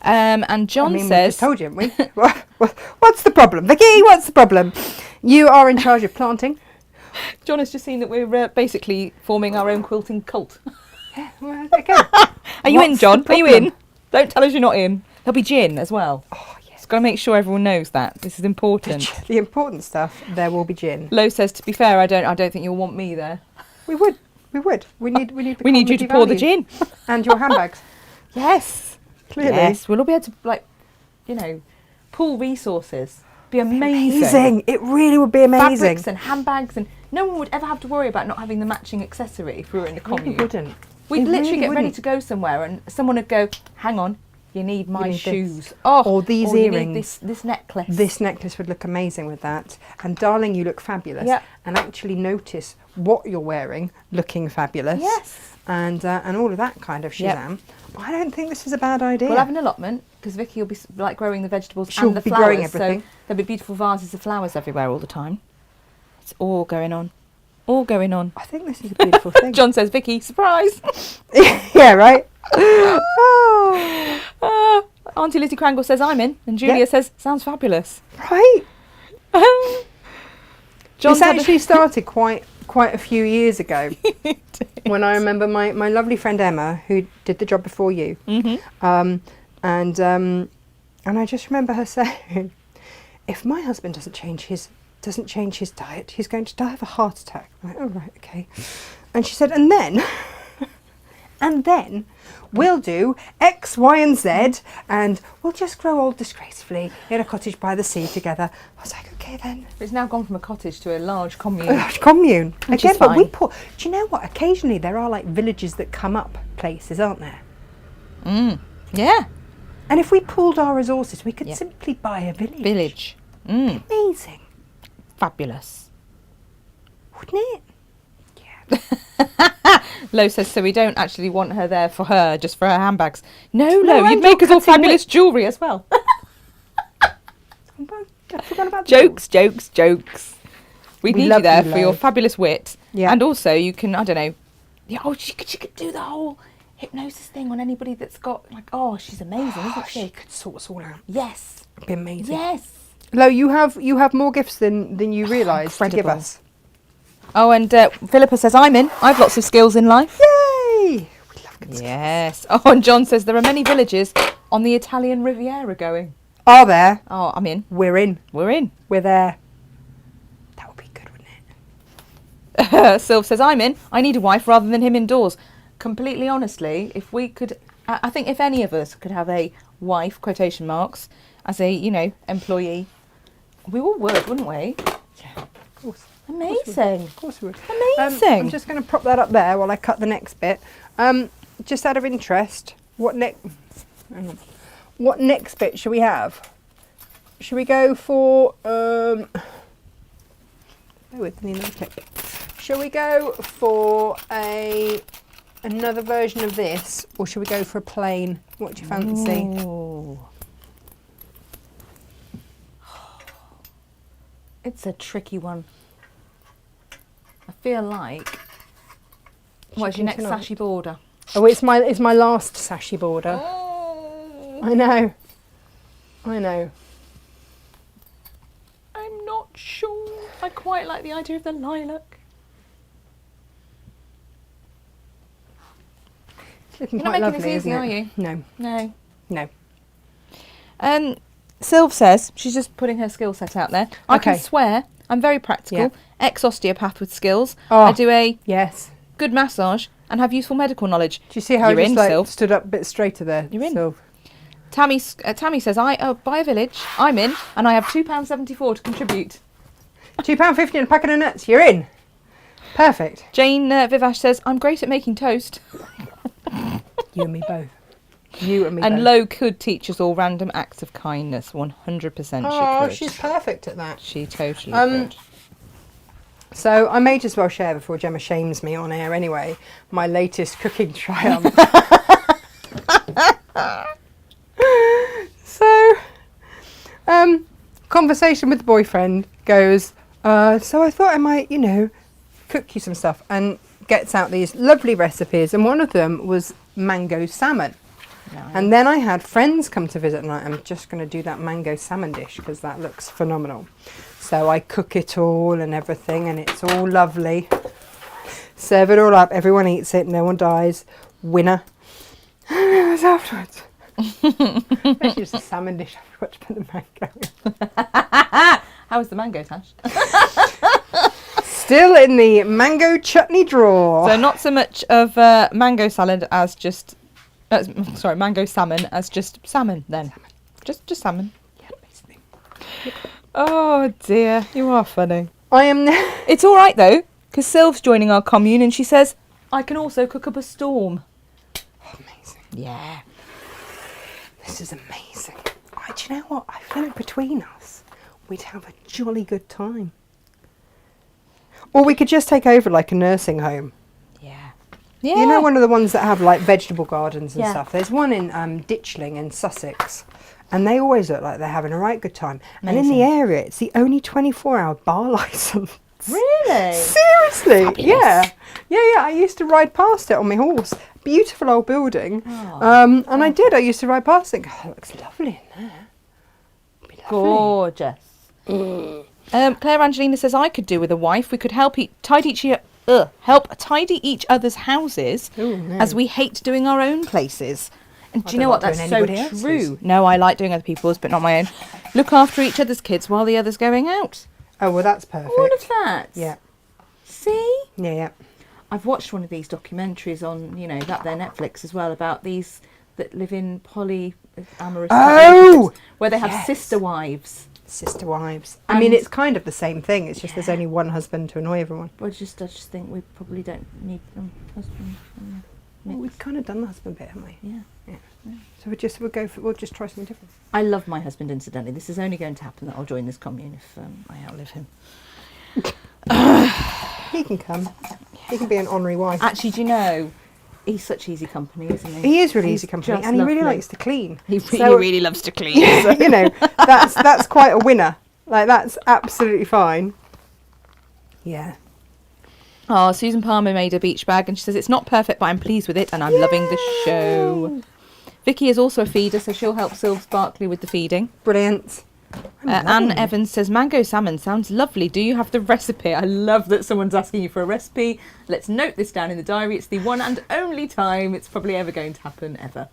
And John We says... just told you, haven't we? What's the problem? Vicky, what's the problem? You are in charge of planting. John has just seen that we're basically forming our own quilting cult. Yeah, well, okay. Are you in, What's John? the Are you problem? in? Don't tell us you're not in. There'll be gin as well. Oh, yes. It's got to make sure everyone knows that. This is important. The important stuff, there will be gin. Lo says, to be fair, I don't think you'll want me there. We would. We need the We need you to pour the value. gin. And your handbags. Yes. Clearly. Yes. We'll all be able to, pool resources. Be amazing. Amazing. It really would be amazing. Fabrics and handbags, and no one would ever have to worry about not having the matching accessory if we were in the It really commune. wouldn't. We'd It literally really get ready wouldn't. to go somewhere and someone would go, hang on, you need my need this. shoes. Oh, Or these you need earrings. this necklace. This necklace would look amazing with that. And darling, you look fabulous. Yep. And actually notice what you're wearing, looking fabulous. Yes. And all of that kind of Yep. shazam. I don't think this is a bad idea. We'll have an allotment because Vicky will be growing the vegetables She'll and the be flowers. growing everything. So there'll be beautiful vases of flowers everywhere all the time. It's all going on. All going on. I think this is a beautiful thing. John says, Vicky, surprise. Yeah, right? Oh. Auntie Lizzie Crangle says, I'm in. And Julia Yep. says, sounds fabulous. Right. John's This had a- actually started quite a few years ago. When I remember my lovely friend Emma, who did the job before you, Mhm. and I just remember her saying, "If my husband doesn't change his diet, he's going to die of a heart attack." I'm like, oh right, okay. And she said, and then we'll do X, Y, and Z, and we'll just grow old disgracefully in a cottage by the sea together. I was like, okay then. It's now gone from a cottage to a large commune. Commune. Which Again, is but we fine. do you know what? Occasionally there are like villages that come up places, aren't there? Yeah. And if we pooled our resources, we could Yeah. simply buy a village. Village. Amazing, Fabulous. wouldn't it? Lo says, so we don't actually want her there for her, just for her handbags. No, No, you'd and make you're us all cutting fabulous jewellery as well. I forgot about the Jokes. We need love you there you for your loads. fabulous wit. Yeah. And also you can, I don't know, she could do the whole hypnosis thing on anybody that's got like, she's amazing, isn't she? She could sort us all out. Yes. It'd be amazing. Yes. Lo, you have more gifts than you realise to give Incredible. us. Oh, and Philippa says, I'm in. I've lots of skills in life. Yay! We love good skills. Yes. Oh, and John says there are many villages on the Italian Riviera going. Are there? Oh, I'm in. We're in. We're in. We're there. That would be good, wouldn't it? Sylv says, I'm in. I need a wife rather than him indoors. Completely honestly, if we could, I think if any of us could have a wife, quotation marks, as a, employee, we all would, wouldn't we? Yeah, of course. Amazing. Of course we would. Amazing. I'm just going to prop that up there while I cut the next bit. Just out of interest, what next bit should we have? Should we go for bear with me, let me click. Shall we go for another version of this, or should we go for a plain? What do you fancy? Ooh. It's a tricky one. I feel like. What's your next tonight. sashy border? Oh, it's my last sashy border. Oh, I know. I'm not sure. I quite like the idea of the lilac. It's looking You're not quite making lovely, this easy, isn't are it? you? No. No. Sylv says, she's just putting her skill set out there. I can Okay. swear, I'm very practical, Yeah. ex-osteopath with skills. Oh. I do a Yes. good massage and have useful medical knowledge. Do you see how You're I just in, like Sylv. stood up a bit straighter there? You're in. Sylv? Tammy says, buy a village, I'm in, and I have £2.74 to contribute. £2.50 and a packet of nuts. You're in. Perfect. Jane Vivash says, I'm great at making toast. You and me both. You and me And both. Lo could teach us all random acts of kindness. 100% Oh, she could. she's perfect at that. She totally could. So I may just well share before Gemma shames me on air anyway, my latest cooking triumph. So, conversation with the boyfriend goes, so I thought I might, cook you some stuff, and gets out these lovely recipes, and one of them was mango salmon. Nice. And then I had friends come to visit, and I'm just going to do that mango salmon dish because that looks phenomenal. So I cook it all and everything, and it's all lovely. Serve it all up, everyone eats it, no one dies. Winner. And it was afterwards. Especially just a salmon dish, I forgot to put the mango in. How was the mango, Tash? Still in the mango chutney drawer. So not so much of mango salad as just... mango salmon as just salmon then. Just salmon. Yeah, basically. Oh dear, you are funny. I am... It's all right though, because Sylv's joining our commune and she says, I can also cook up a storm. Amazing. Yeah. This is amazing. Do you know what? I feel like between us, we'd have a jolly good time. Or we could just take over like a nursing home. Yeah. Yeah. You know, one of the ones that have like vegetable gardens and Yeah. stuff. There's one in Ditchling in Sussex, and they always look like they're having a right good time. And in the Amazing. area, it's the only 24-hour bar license. Really? Seriously? Fabulous. Yeah. I used to ride past it on my horse. Beautiful old building. Oh, and I did. I used to ride past it. God, it looks lovely in there. Be lovely. gorgeous. Claire Angelina says I could do with a wife. We could help tidy each other's houses, Ooh, no. as we hate doing our own places. And I do you don't know what? like That's doing so anybody else's. true. No, I like doing other people's, but not my own. Look after each other's kids while the other's going out. Oh, well, that's perfect. All of that. Yeah. See? Yeah. I've watched one of these documentaries on, that they're Netflix as well, about these that live in polyamorous relationships, where they have yes. sister wives. Sister wives. I mean, And- it's kind of the same thing. It's just there's Yeah. only one husband to annoy everyone. I just think we probably don't need husbands. Well, we've kind of done the husband bit, haven't we? Yeah. So we'll just try something different. I love my husband, incidentally. This is only going to happen that I'll join this commune if I outlive him. He can come. He can be an honorary wife. Actually, do you know, he's such easy company, isn't he? He is really He's easy company, just and he really lovely. likes to clean. He So- really loves to clean. That's quite a winner. Like, that's absolutely fine. Yeah. Oh, Susan Palmer made a beach bag and she says it's not perfect, but I'm pleased with it and I'm loving the show. Vicky is also a feeder, so she'll help Sylve Sparkly with the feeding. Brilliant. Anne Evans says, mango salmon sounds lovely. Do you have the recipe? I love that someone's asking you for a recipe. Let's note this down in the diary. It's the one and only time it's probably ever going to happen, ever.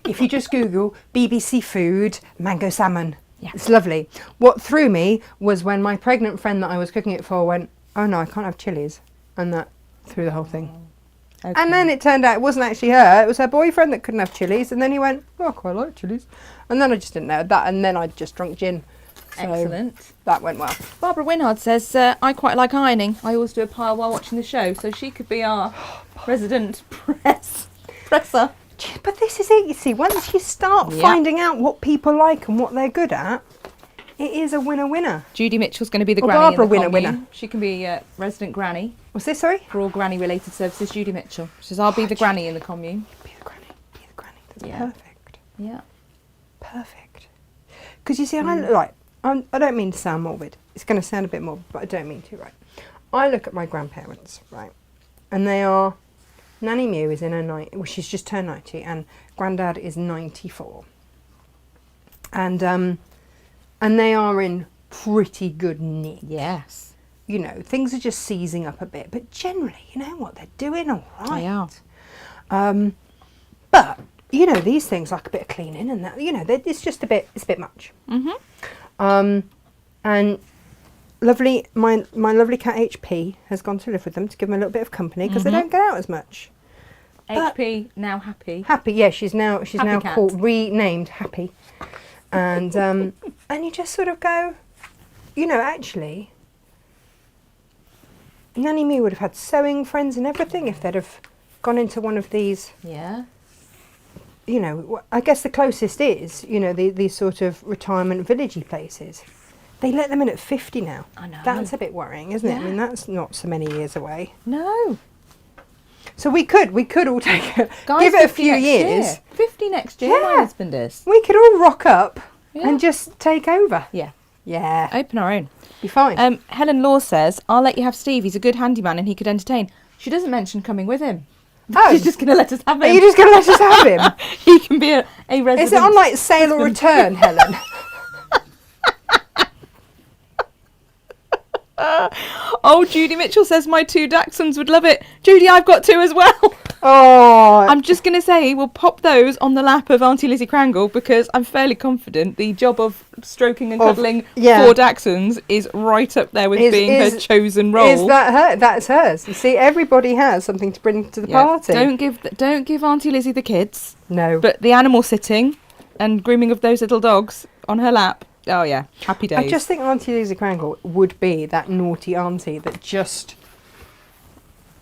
If you just Google BBC food, mango salmon. Yeah. It's lovely. What threw me was when my pregnant friend that I was cooking it for went, oh no, I can't have chilies. And that threw the whole thing. Okay. And then it turned out it wasn't actually her, it was her boyfriend that couldn't have chilies. And then he went, oh, I quite like chilies. And then I just didn't know that. And then I just drunk gin. So excellent. That went well. Barbara Winard says, I quite like ironing. I always do a pile while watching the show. So she could be our resident presser. But this is it, you see. Once you start finding out what people like and what they're good at, it is a winner-winner. Judy Mitchell's going to be the granny Barbara in the winner. Commune. She can be resident granny. What's this, sorry? For all granny-related services, Judy Mitchell. She says, I'll be the granny in the Commune. Be the granny. Be the granny. That's perfect. Yeah. Perfect. Because you see, I don't mean to sound morbid. It's going to sound a bit morbid, but I don't mean to, right? I look at my grandparents, right? And they are... Nanny Mew is in her 90... Well, she's just turned 90, and Grandad is 94. And they are in pretty good nick. Yes. You know, things are just seizing up a bit, but generally, you know what, they're doing all right. They are. But, you know, these things like a bit of cleaning and that, you know, it's just it's a bit much. Mm-hmm. And lovely, my lovely cat HP has gone to live with them to give them a little bit of company because they don't go out as much. HP, now Happy. Happy, yeah, she's now cat. called, renamed Happy. And and you just sort of go, you know, actually, Nanny Mew would have had sewing friends and everything if they'd have gone into one of these. Yeah. You know, I guess the closest is, you know, these sort of retirement villagey places. They let them in at 50 now. I know. That's a bit worrying, isn't it? I mean, that's not so many years away. No. So we could all take it, Guys, give it a few years. Year. 50 next year, my husband is. We could all rock up and just take over. Yeah. Yeah. Open our own. Be fine. Helen Law says, I'll let you have Steve. He's a good handyman and he could entertain. She doesn't mention coming with him. Oh. She's just going to let us have him. Are you just going to let us have him? He can be a resident. Is it on like sale or return, Helen? Oh, Judy Mitchell says my 2 Dachshunds would love it. Judy, I've got 2 as well. Oh. I'm just going to say we'll pop those on the lap of Auntie Lizzie Crangle because I'm fairly confident the job of stroking and cuddling 4 Dachshunds is right up there with being her chosen role. Is that her? That's hers. You see, everybody has something to bring to the party. Don't give Auntie Lizzie the kids. No. But the animal sitting and grooming of those little dogs on her lap. Oh yeah, happy days. I just think Auntie Lizzie Crangle would be that naughty auntie that just...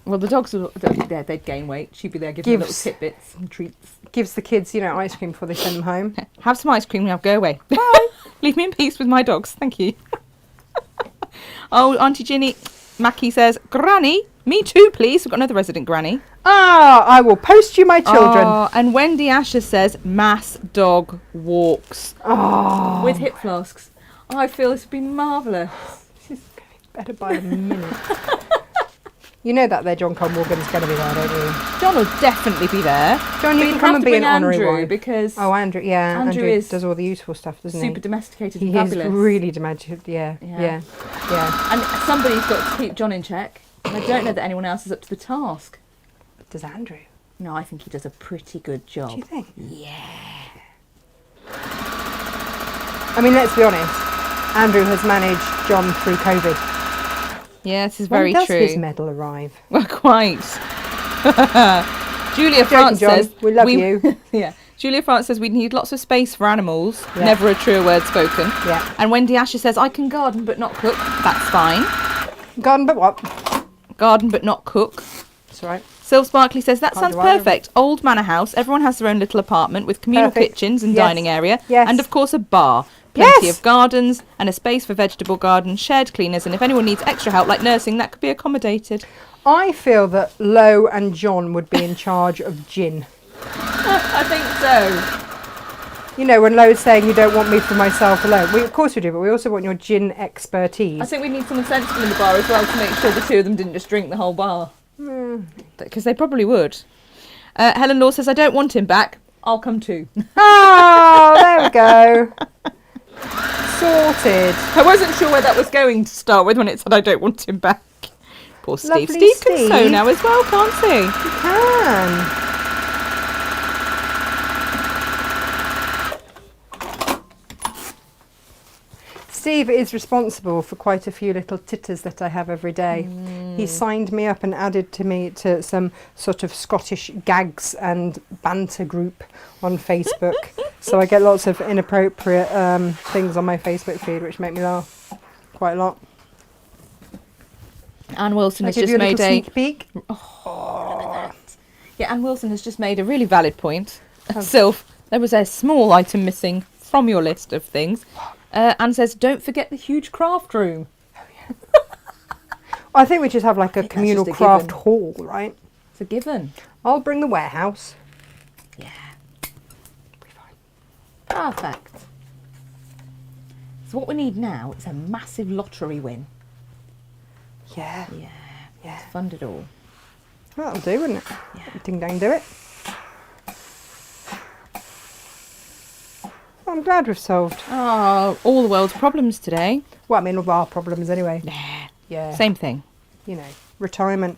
Well, the dogs, they'd gain weight. She'd be there giving them little tidbits and treats. Gives the kids, you know, ice cream before they send them home. Have some ice cream now, go away. Bye. Leave me in peace with my dogs, thank you. Oh, Auntie Ginny Mackie says, Granny, me too, please. We've got another resident granny. Ah, I will post you my children. Oh, and Wendy Asher says, mass dog walks. Oh. With hip flasks. Oh, I feel this would be marvellous. This is going to be better by the minute. You know that there John Conmorgan's going to be there, don't you? John will definitely be there. John, you can come and be an honorary wife. Because Andrew, yeah. Andrew does all the useful stuff, doesn't he? Super domesticated and fabulous. He is really domesticated, yeah. And somebody's got to keep John in check. And I don't know that anyone else is up to the task. Does Andrew? No, I think he does a pretty good job. Do you think? Yeah. I mean, let's be honest. Andrew has managed John through COVID. Yeah, this is very true. When true. does his medal arrive? Well, quite. Julia France says... We love you. Yeah. Julia France says we need lots of space for animals. Yeah. Never a truer word spoken. Yeah. And Wendy Asher says, I can garden but not cook. That's fine. Garden but what? Garden but not cook. That's right. Sylve Sparkley says, that sounds perfect. Old manor house. Everyone has their own little apartment with communal kitchens and dining area. Yes. And, of course, a bar. Plenty of gardens and a space for vegetable gardens, shared cleaners, and if anyone needs extra help like nursing, that could be accommodated. I feel that Lo and John would be in charge of gin. I think so. You know, when Lo's saying you don't want me for myself alone. Of course we do, but we also want your gin expertise. I think we need someone sensible in the bar as well to make sure the two of them didn't just drink the whole bar. Because they probably would. Helen Law says, I don't want him back. I'll come too. Oh, there we go. Sorted. I wasn't sure where that was going to start with when it said I don't want him back. Poor Steve. Lovely Steve can sew now as well, can't he? He can. Steve is responsible for quite a few little titters that I have every day. He signed me up and added me to some sort of Scottish gags and banter group on Facebook. So I get lots of inappropriate things on my Facebook feed which make me laugh quite a lot. Anne Wilson has just made a sneak peek. Oh. Yeah, Anne Wilson has just made a really valid point. Sylph, there was a small item missing from your list of things. Anne says, don't forget the huge craft room. Oh, yeah. I think we just have like a communal craft hall, right? It's a given. I'll bring the warehouse. Yeah. Be fine. Perfect. So what we need now is a massive lottery win. Yeah. Yeah. Yeah. To fund it all. Well, that'll do, wouldn't it? Yeah. Ding dang do it. I'm glad we've solved. Oh, all the world's problems today. Well, I mean, all our problems anyway. Yeah. Same thing. You know, retirement.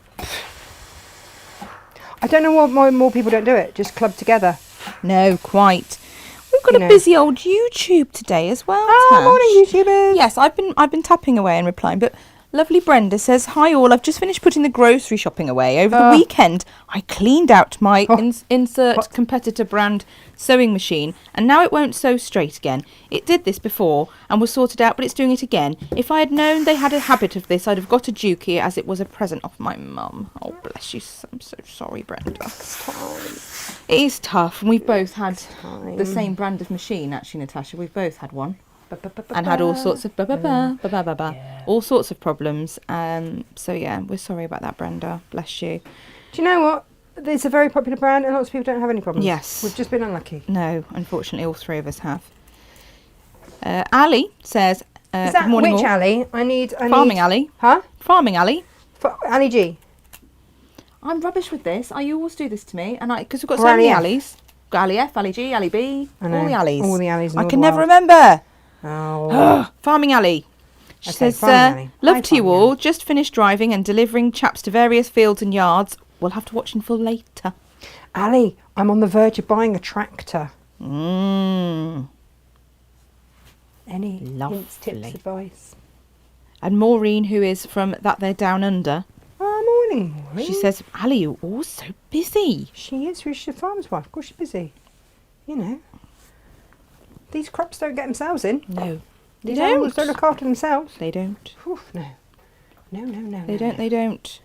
I don't know why more people don't do it. Just club together. No, quite. We've got a busy old YouTube today as well. Oh, morning, YouTubers. Yes, I've been tapping away and replying, but lovely Brenda says, hi all, I've just finished putting the grocery shopping away. Over the weekend, I cleaned out my insert competitor brand sewing machine, and now it won't sew straight again. It did this before and was sorted out, but it's doing it again. If I had known they had a habit of this, I'd have got a Dukey as it was a present off my mum. Oh, bless you. I'm so sorry, Brenda. It is tough, and we've both had the same brand of machine, actually, Natasha. We've both had one. And had all sorts of all sorts of problems. So yeah, we're sorry about that, Brenda. Bless you. Do you know what? It's a very popular brand and lots of people don't have any problems. Yes. We've just been unlucky. No, unfortunately all three of us have. Ali says, is that morning which all. Ali? I need Farming Ali. Huh? Farming Ali. Ali G. I'm rubbish with this. You always do this to me, and because we've got so many Alis. Got Ali F, Ali G, Ali B, all the Alis. All the Alis. I can never remember. Oh. Farming Ali. She says, Ali. love to you all. Just finished driving and delivering chaps to various fields and yards. We'll have to watch in full later. Ali, I'm on the verge of buying a tractor. Any hints, tips, advice? And Maureen, who is from That They're Down Under. Oh, morning, Maureen. She says, Ali, you're all so busy. She is. She's a farmer's wife. Of course she's busy. You know. These crops don't get themselves in. No. These animals don't look after themselves. They don't. Oof, no. No. They don't.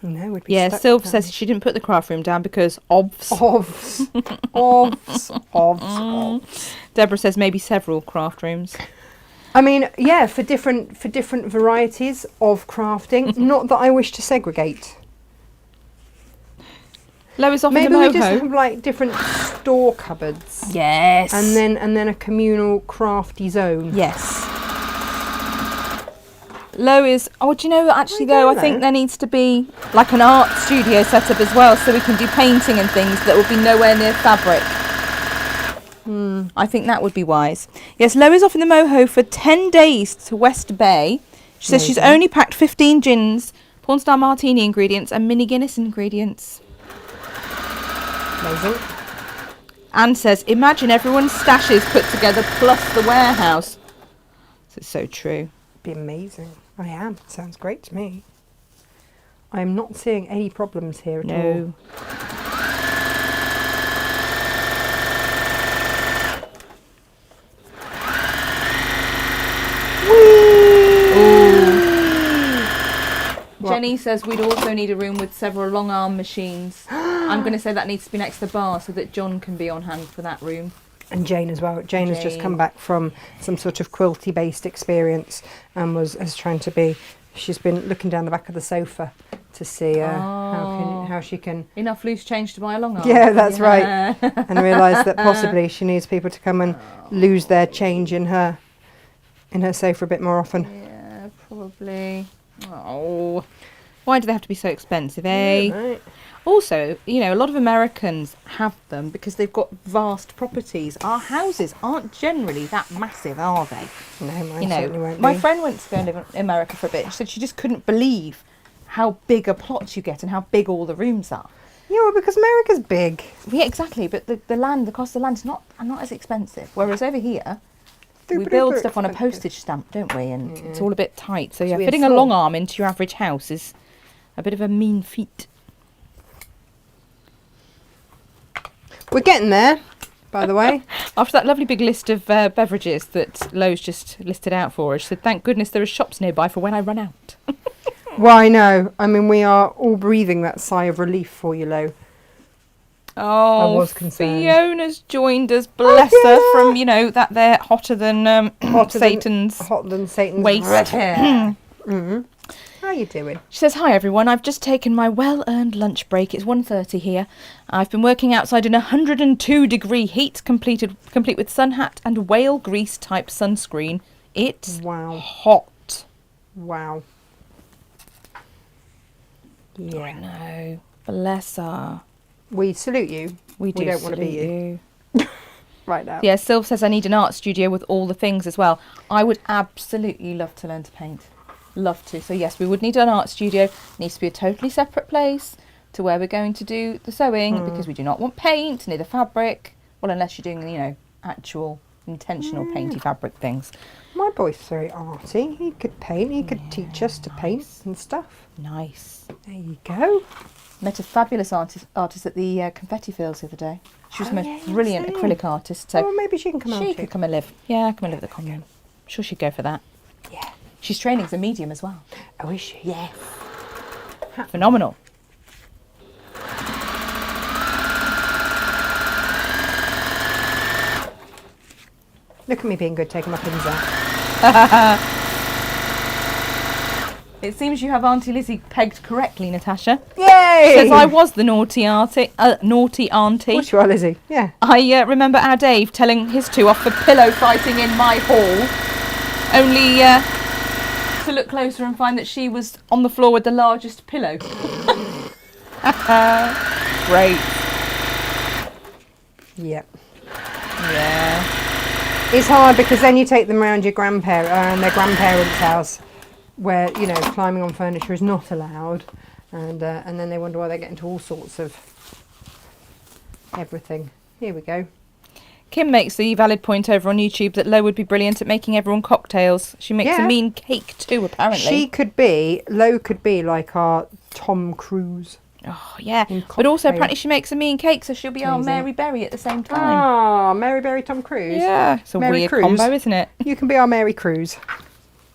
No, we'd be stuck. Sylph says she didn't put the craft room down because obvs. Ovs. Deborah says maybe several craft rooms. I mean, yeah, for different varieties of crafting. Not that I wish to segregate. Lois off Maybe in the we moho. just have like different store cupboards. Yes. And then a communal crafty zone. Yes. Lois. Oh, do you know what? Actually, though, I think there needs to be like an art studio set up as well, so we can do painting and things that would be nowhere near fabric. I think that would be wise. Yes, Lois off in the moho for 10 days to West Bay. She says she's only packed 15 gins, Pornstar Martini ingredients, and mini Guinness ingredients. Amazing. Anne says, imagine everyone's stashes put together plus the warehouse. This is so true. Be amazing. I am. Sounds great to me. I am not seeing any problems here at all. No. Jenny says we'd also need a room with several long arm machines. I'm going to say that needs to be next to the bar so that John can be on hand for that room. And Jane as well. Jane has just come back from some sort of quilty based experience and is trying to be. She's been looking down the back of the sofa to see how how she can... Enough loose change to buy a long arm. Yeah, that's right. And realise that possibly she needs people to come and lose their change in her sofa a bit more often. Yeah, probably. Oh, why do they have to be so expensive, eh? Right. Also, you know, a lot of Americans have them because they've got vast properties. Our houses aren't generally that massive, are they? No, mine You certainly know, won't my be. friend went to go and live in America for a bit. She said she just couldn't believe how big a plot you get and how big all the rooms are. Yeah, well, because America's big. Yeah, exactly. But the cost of the land is not as expensive. Whereas over here, we build stuff on a postage stamp, don't we? And it's all a bit tight. So yeah, fitting a long arm into your average house is a bit of a mean feat. We're getting there, by the way. After that lovely big list of beverages that Lo's just listed out for us, she said, thank goodness there are shops nearby for when I run out. Well, I know. I mean, we are all breathing that sigh of relief for you, Lo. Oh, I was concerned. Fiona's joined us, bless her, from, you know, that they're hotter than Satan's waist. hair. Mm-hmm. How are you doing? She says, hi everyone, I've just taken my well-earned lunch break. It's 1:30 here. I've been working outside in 102-degree heat, complete with sun hat and whale grease type sunscreen. It's hot. Wow. Yeah. I know. Bless her. We salute you. We don't want to be you. Right now. Yeah, Sylv says I need an art studio with all the things as well. I would absolutely love to learn to paint. Love to. So yes, we would need an art studio. It needs to be a totally separate place to where we're going to do the sewing because we do not want paint near the fabric. Well, unless you're doing, you know, actual intentional painty fabric things. My boy's very arty. He could paint. He could teach us to paint and stuff. Nice. There you go. Met a fabulous artist at the confetti fields the other day. She was the most brilliant acrylic artist. So maybe she can come out. She could come and live. Yeah, come and live at the Commune. I'm sure she'd go for that. Yeah. She's training as a medium as well. Oh, is she? Yes. Phenomenal. Look at me being good, taking my pins out. It seems you have Auntie Lizzie pegged correctly, Natasha. Yay! Says I was the naughty auntie. Of course you are, Lizzie. Yeah. I remember our Dave telling his two off for pillow fighting in my hall. Only to look closer and find that she was on the floor with the largest pillow. Great. Yep. Yeah. It's hard because then you take them around their grandparents' house, where, you know, climbing on furniture is not allowed, and then they wonder why they get into all sorts of everything. Here we go. Kim makes the valid point over on YouTube that Lo would be brilliant at making everyone cocktails. She makes a mean cake too, apparently. Lo could be like our Tom Cruise. Oh, yeah. But also, apparently, she makes a mean cake, so she'll be our Mary Berry at the same time. Ah, Mary Berry, Tom Cruise. Yeah. It's a weird combo, isn't it? You can be our Mary Cruise.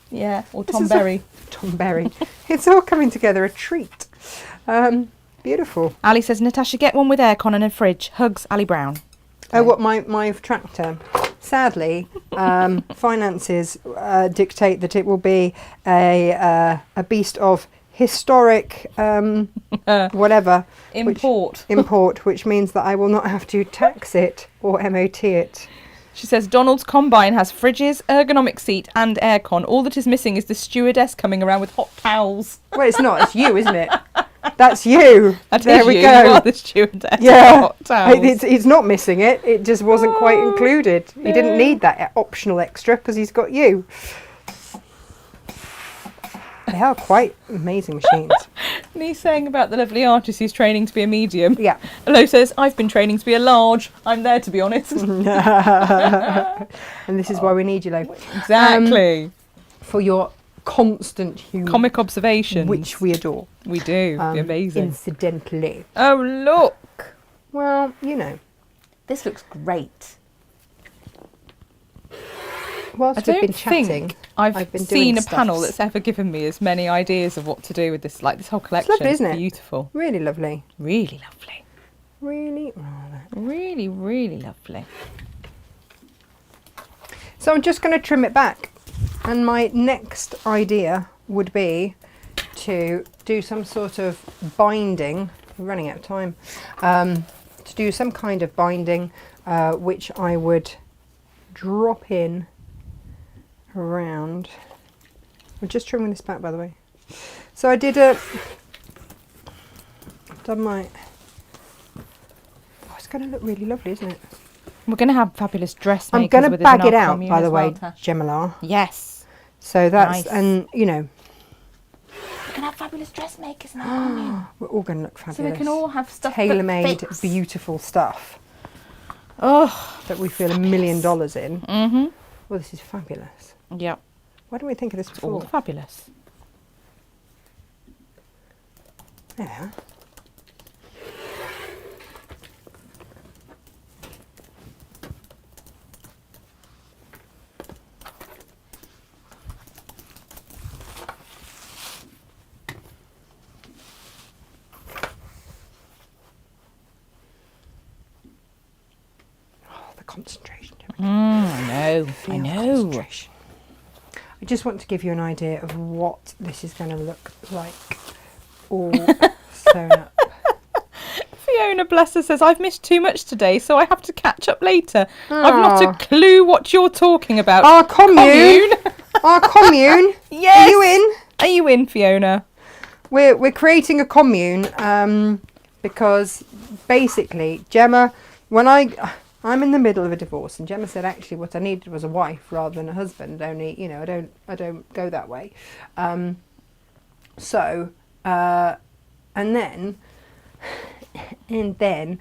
Yeah, or Tom Berry. Tom Berry. It's all coming together, a treat. Beautiful. Ali says, Natasha, get one with aircon and a fridge. Hugs, Ali Brown. Oh, what, my tractor? Sadly, finances dictate that it will be a beast of historic whatever. Import, which means that I will not have to tax it or MOT it. She says, Donald's Combine has fridges, ergonomic seat and aircon. All that is missing is the stewardess coming around with hot towels. Well, it's not. It's you, isn't it? That's you. There we go. You are the stewardess. Yeah. Hot towels. He's not missing it. It just wasn't quite included. No. He didn't need that optional extra because he's got you. They are quite amazing machines. Me saying about the lovely artist who's training to be a medium. Yeah. Lo says, I've been training to be a large. I'm there, to be honest. And this is why we need you, Lo. Exactly. For your constant humour. Comic observations. Which we adore. We do. Amazing. Incidentally. Oh, look. Well, you know. This looks great. Whilst we've been chatting, I've seen a panel that's ever given me as many ideas of what to do with this, like this whole collection. It's lovely, isn't it? Beautiful. Really lovely. Really lovely. Really, really, really lovely. So I'm just going to trim it back. And my next idea would be to do some sort of binding we're running out of time, to do some kind of binding, which I would drop in around. I'm just trimming this back, by the way. So I did done my, it's going to look really lovely, isn't it? We're going to have fabulous dressmakers. I'm going to within bag our it out, commune by the as way, well, Tash. Gemma. Yes. So that's, Nice. and you know, We're going to have fabulous dressmakers in our commune. we're all going to look fabulous. So we can all have stuff tailor-made, that fits. beautiful stuff Oh. that we feel $1 million in. Mm-hmm. Well, this is fabulous. Yep. Why didn't we think of this All before? fabulous. Yeah. The concentration. I Feel know. concentration. I just want to give you an idea of what this is going to look like, all sewn up. Fiona, bless her, says, I've missed too much today, so I have to catch up later. I've not a clue what you're talking about. Our commune. Our commune. Yes. Are you in? Are you in, Fiona? We're creating a commune because basically Gemma, when I'm in the middle of a divorce, and Gemma said actually what I needed was a wife rather than a husband. Only I don't go that way. And then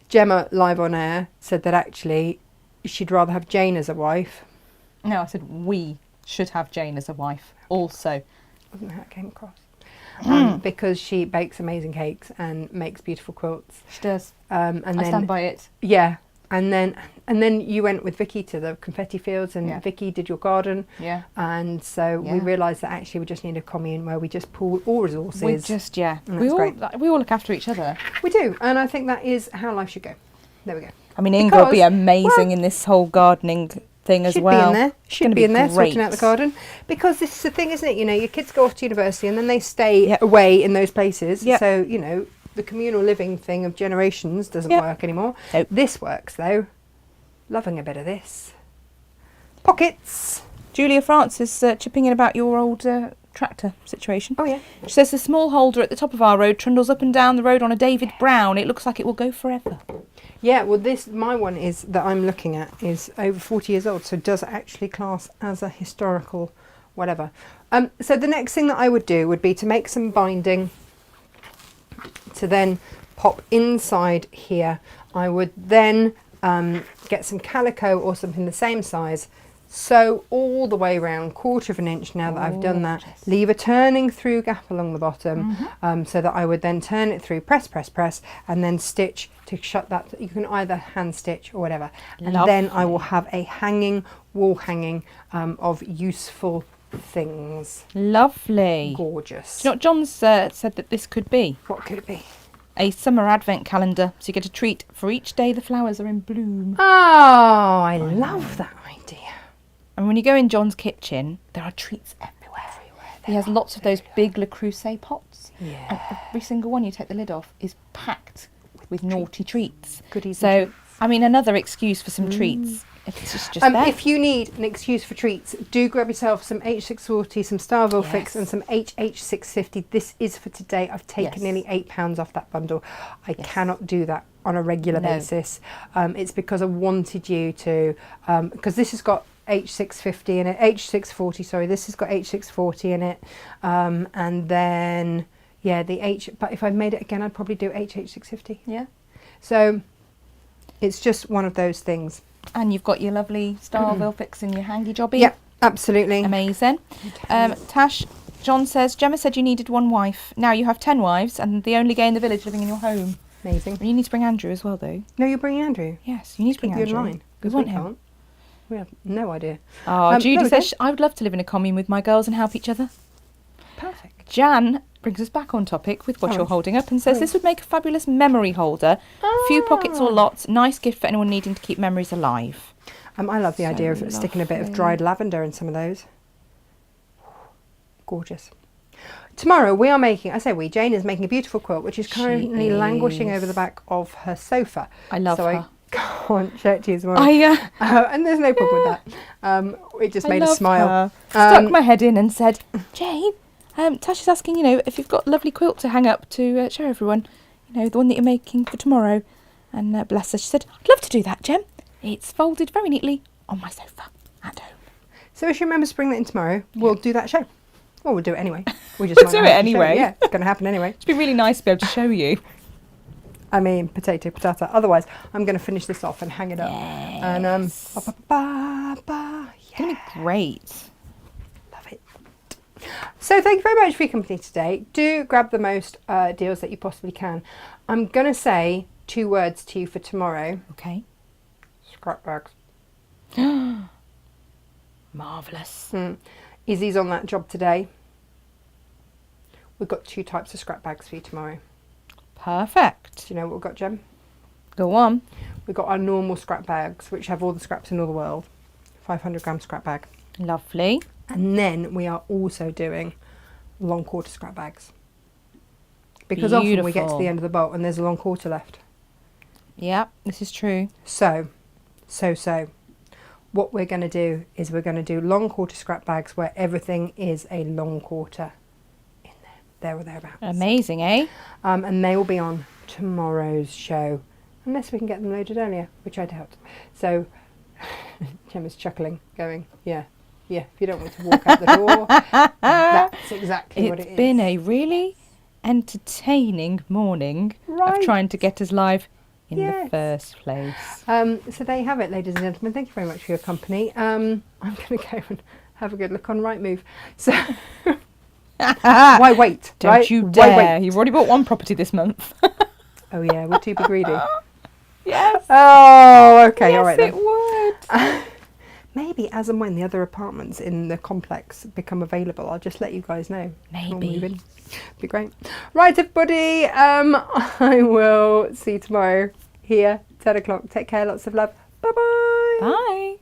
Gemma live on air said that actually she'd rather have Jane as a wife. No, I said we should have Jane as a wife also. Wasn't how it came across. Because she bakes amazing cakes and makes beautiful quilts. She does. And I then, stand by it. Yeah. And then you went with Vicky to the confetti fields, and Vicky did your garden. Yeah. And so we realised that actually we just need a commune where we just pool all resources. We just, And we that's all great. we all look after each other. We do, and I think that is how life should go. There we go. I mean, Inga will be amazing in this whole gardening thing as well. Should be in there. Should be in there, sorting out the garden. Because this is the thing, isn't it? You know, your kids go off to university and then they stay away in those places. Yep. So, you know, the communal living thing of generations doesn't work anymore. Nope. This works, though. Loving a bit of this. Pockets. Julia Francis chipping in about your old tractor situation. Oh, yeah. She says the small holder at the top of our road trundles up and down the road on a David Brown. It looks like it will go forever. Yeah, well, my one is that I'm looking at is over 40 years old, so does actually class as a historical whatever. So the next thing that I would do would be to make some binding to then pop inside here. I would then get some calico or something the same size, sew all the way around, 1/4 of an inch now that I've done that, leave a turning through gap along the bottom, so that I would then turn it through, press, and then stitch to shut that. You can either hand stitch or whatever. And then I will have a wall hanging of useful things. Lovely. Gorgeous. Do you know what John said that this could be? What could it be? A summer advent calendar, so you get a treat for each day the flowers are in bloom. Oh, I love that idea. And when you go in John's kitchen, there are treats everywhere. He has lots of those big Le Creuset pots. Yeah. And every single one you take the lid off is packed with naughty treats. Goodies. So, I mean, another excuse for some treats. It's just there. If you need an excuse for treats, do grab yourself some H640, some Starville Fix, and some HH650. This is for today. I've taken nearly £8 off that bundle. I cannot do that on a regular basis. It's because I wanted you to, because this has got H650 in it, H640, sorry, this has got H640 in it. And then, but if I made it again, I'd probably do HH650. Yeah. So it's just one of those things. And you've got your lovely Starville Fix and your hangy jobby. Yep, absolutely. Amazing. Tash, John says, Gemma said you needed one wife. Now you have 10 wives and the only gay in the village living in your home. Amazing. You need to bring Andrew as well, though. No, you're bringing Andrew. Yes, you need to bring Andrew. Online. We want him. Can't. We have no idea. Oh, Judy says, I would love to live in a commune with my girls and help each other. Perfect. Jan brings us back on topic with what you're holding up and says this would make a fabulous memory holder. Few pockets or lots. Nice gift for anyone needing to keep memories alive. I love the idea of sticking a bit of dried lavender in some of those. Gorgeous. Tomorrow we are making, Jane is making a beautiful quilt, which is currently languishing over the back of her sofa. I love her. I can't show it to you tomorrow. And there's no problem with that. It just made us smile. Stuck my head in and said, Jane, Tasha's asking, if you've got a lovely quilt to hang up to show everyone, the one that you're making for tomorrow. And bless her, she said, I'd love to do that, Jem. It's folded very neatly on my sofa at home. So if she remembers to bring that in tomorrow, we'll do that show. Well, we'll do it anyway. We'll do it anyway. Yeah, it's going to happen anyway. It'd be really nice to be able to show you. I mean, potato. Otherwise, I'm going to finish this off and hang it up. Yes. And It's going to be great. Love it. So thank you very much for your company today. Do grab the most deals that you possibly can. I'm going to say 2 words to you for tomorrow. Okay. Scrap bags. Marvellous. Izzy's on that job today. We've got 2 types of scrap bags for you tomorrow. Perfect. Do you know what we've got, Jem? Go on. We've got our normal scrap bags, which have all the scraps in all the world. 500-gram scrap bag. Lovely. And then we are also doing long quarter scrap bags. Because often we get to the end of the bolt and there's a long quarter left. Yeah, this is true. So, what we're going to do is we're going to do long quarter scrap bags where everything is a long quarter in there or thereabouts. Amazing, eh? And they will be on tomorrow's show, unless we can get them loaded earlier, which I doubt. So, Gemma's chuckling, going, yeah, if you don't want to walk out the door, that's exactly what it is. It's been a really entertaining morning of trying to get us live in the first place. So there you have it, ladies and gentlemen. Thank you very much for your company. I'm going to go and have a good look on Rightmove. So why wait? Don't you dare. You've already bought 1 property this month. Oh yeah, we're too greedy. Yes. Oh, okay. Yes, all right then. It would. Maybe as and when the other apartments in the complex become available, I'll just let you guys know. Maybe. Be great. Right, everybody. I will see you tomorrow here, 10 o'clock. Take care. Lots of love. Bye-bye. Bye.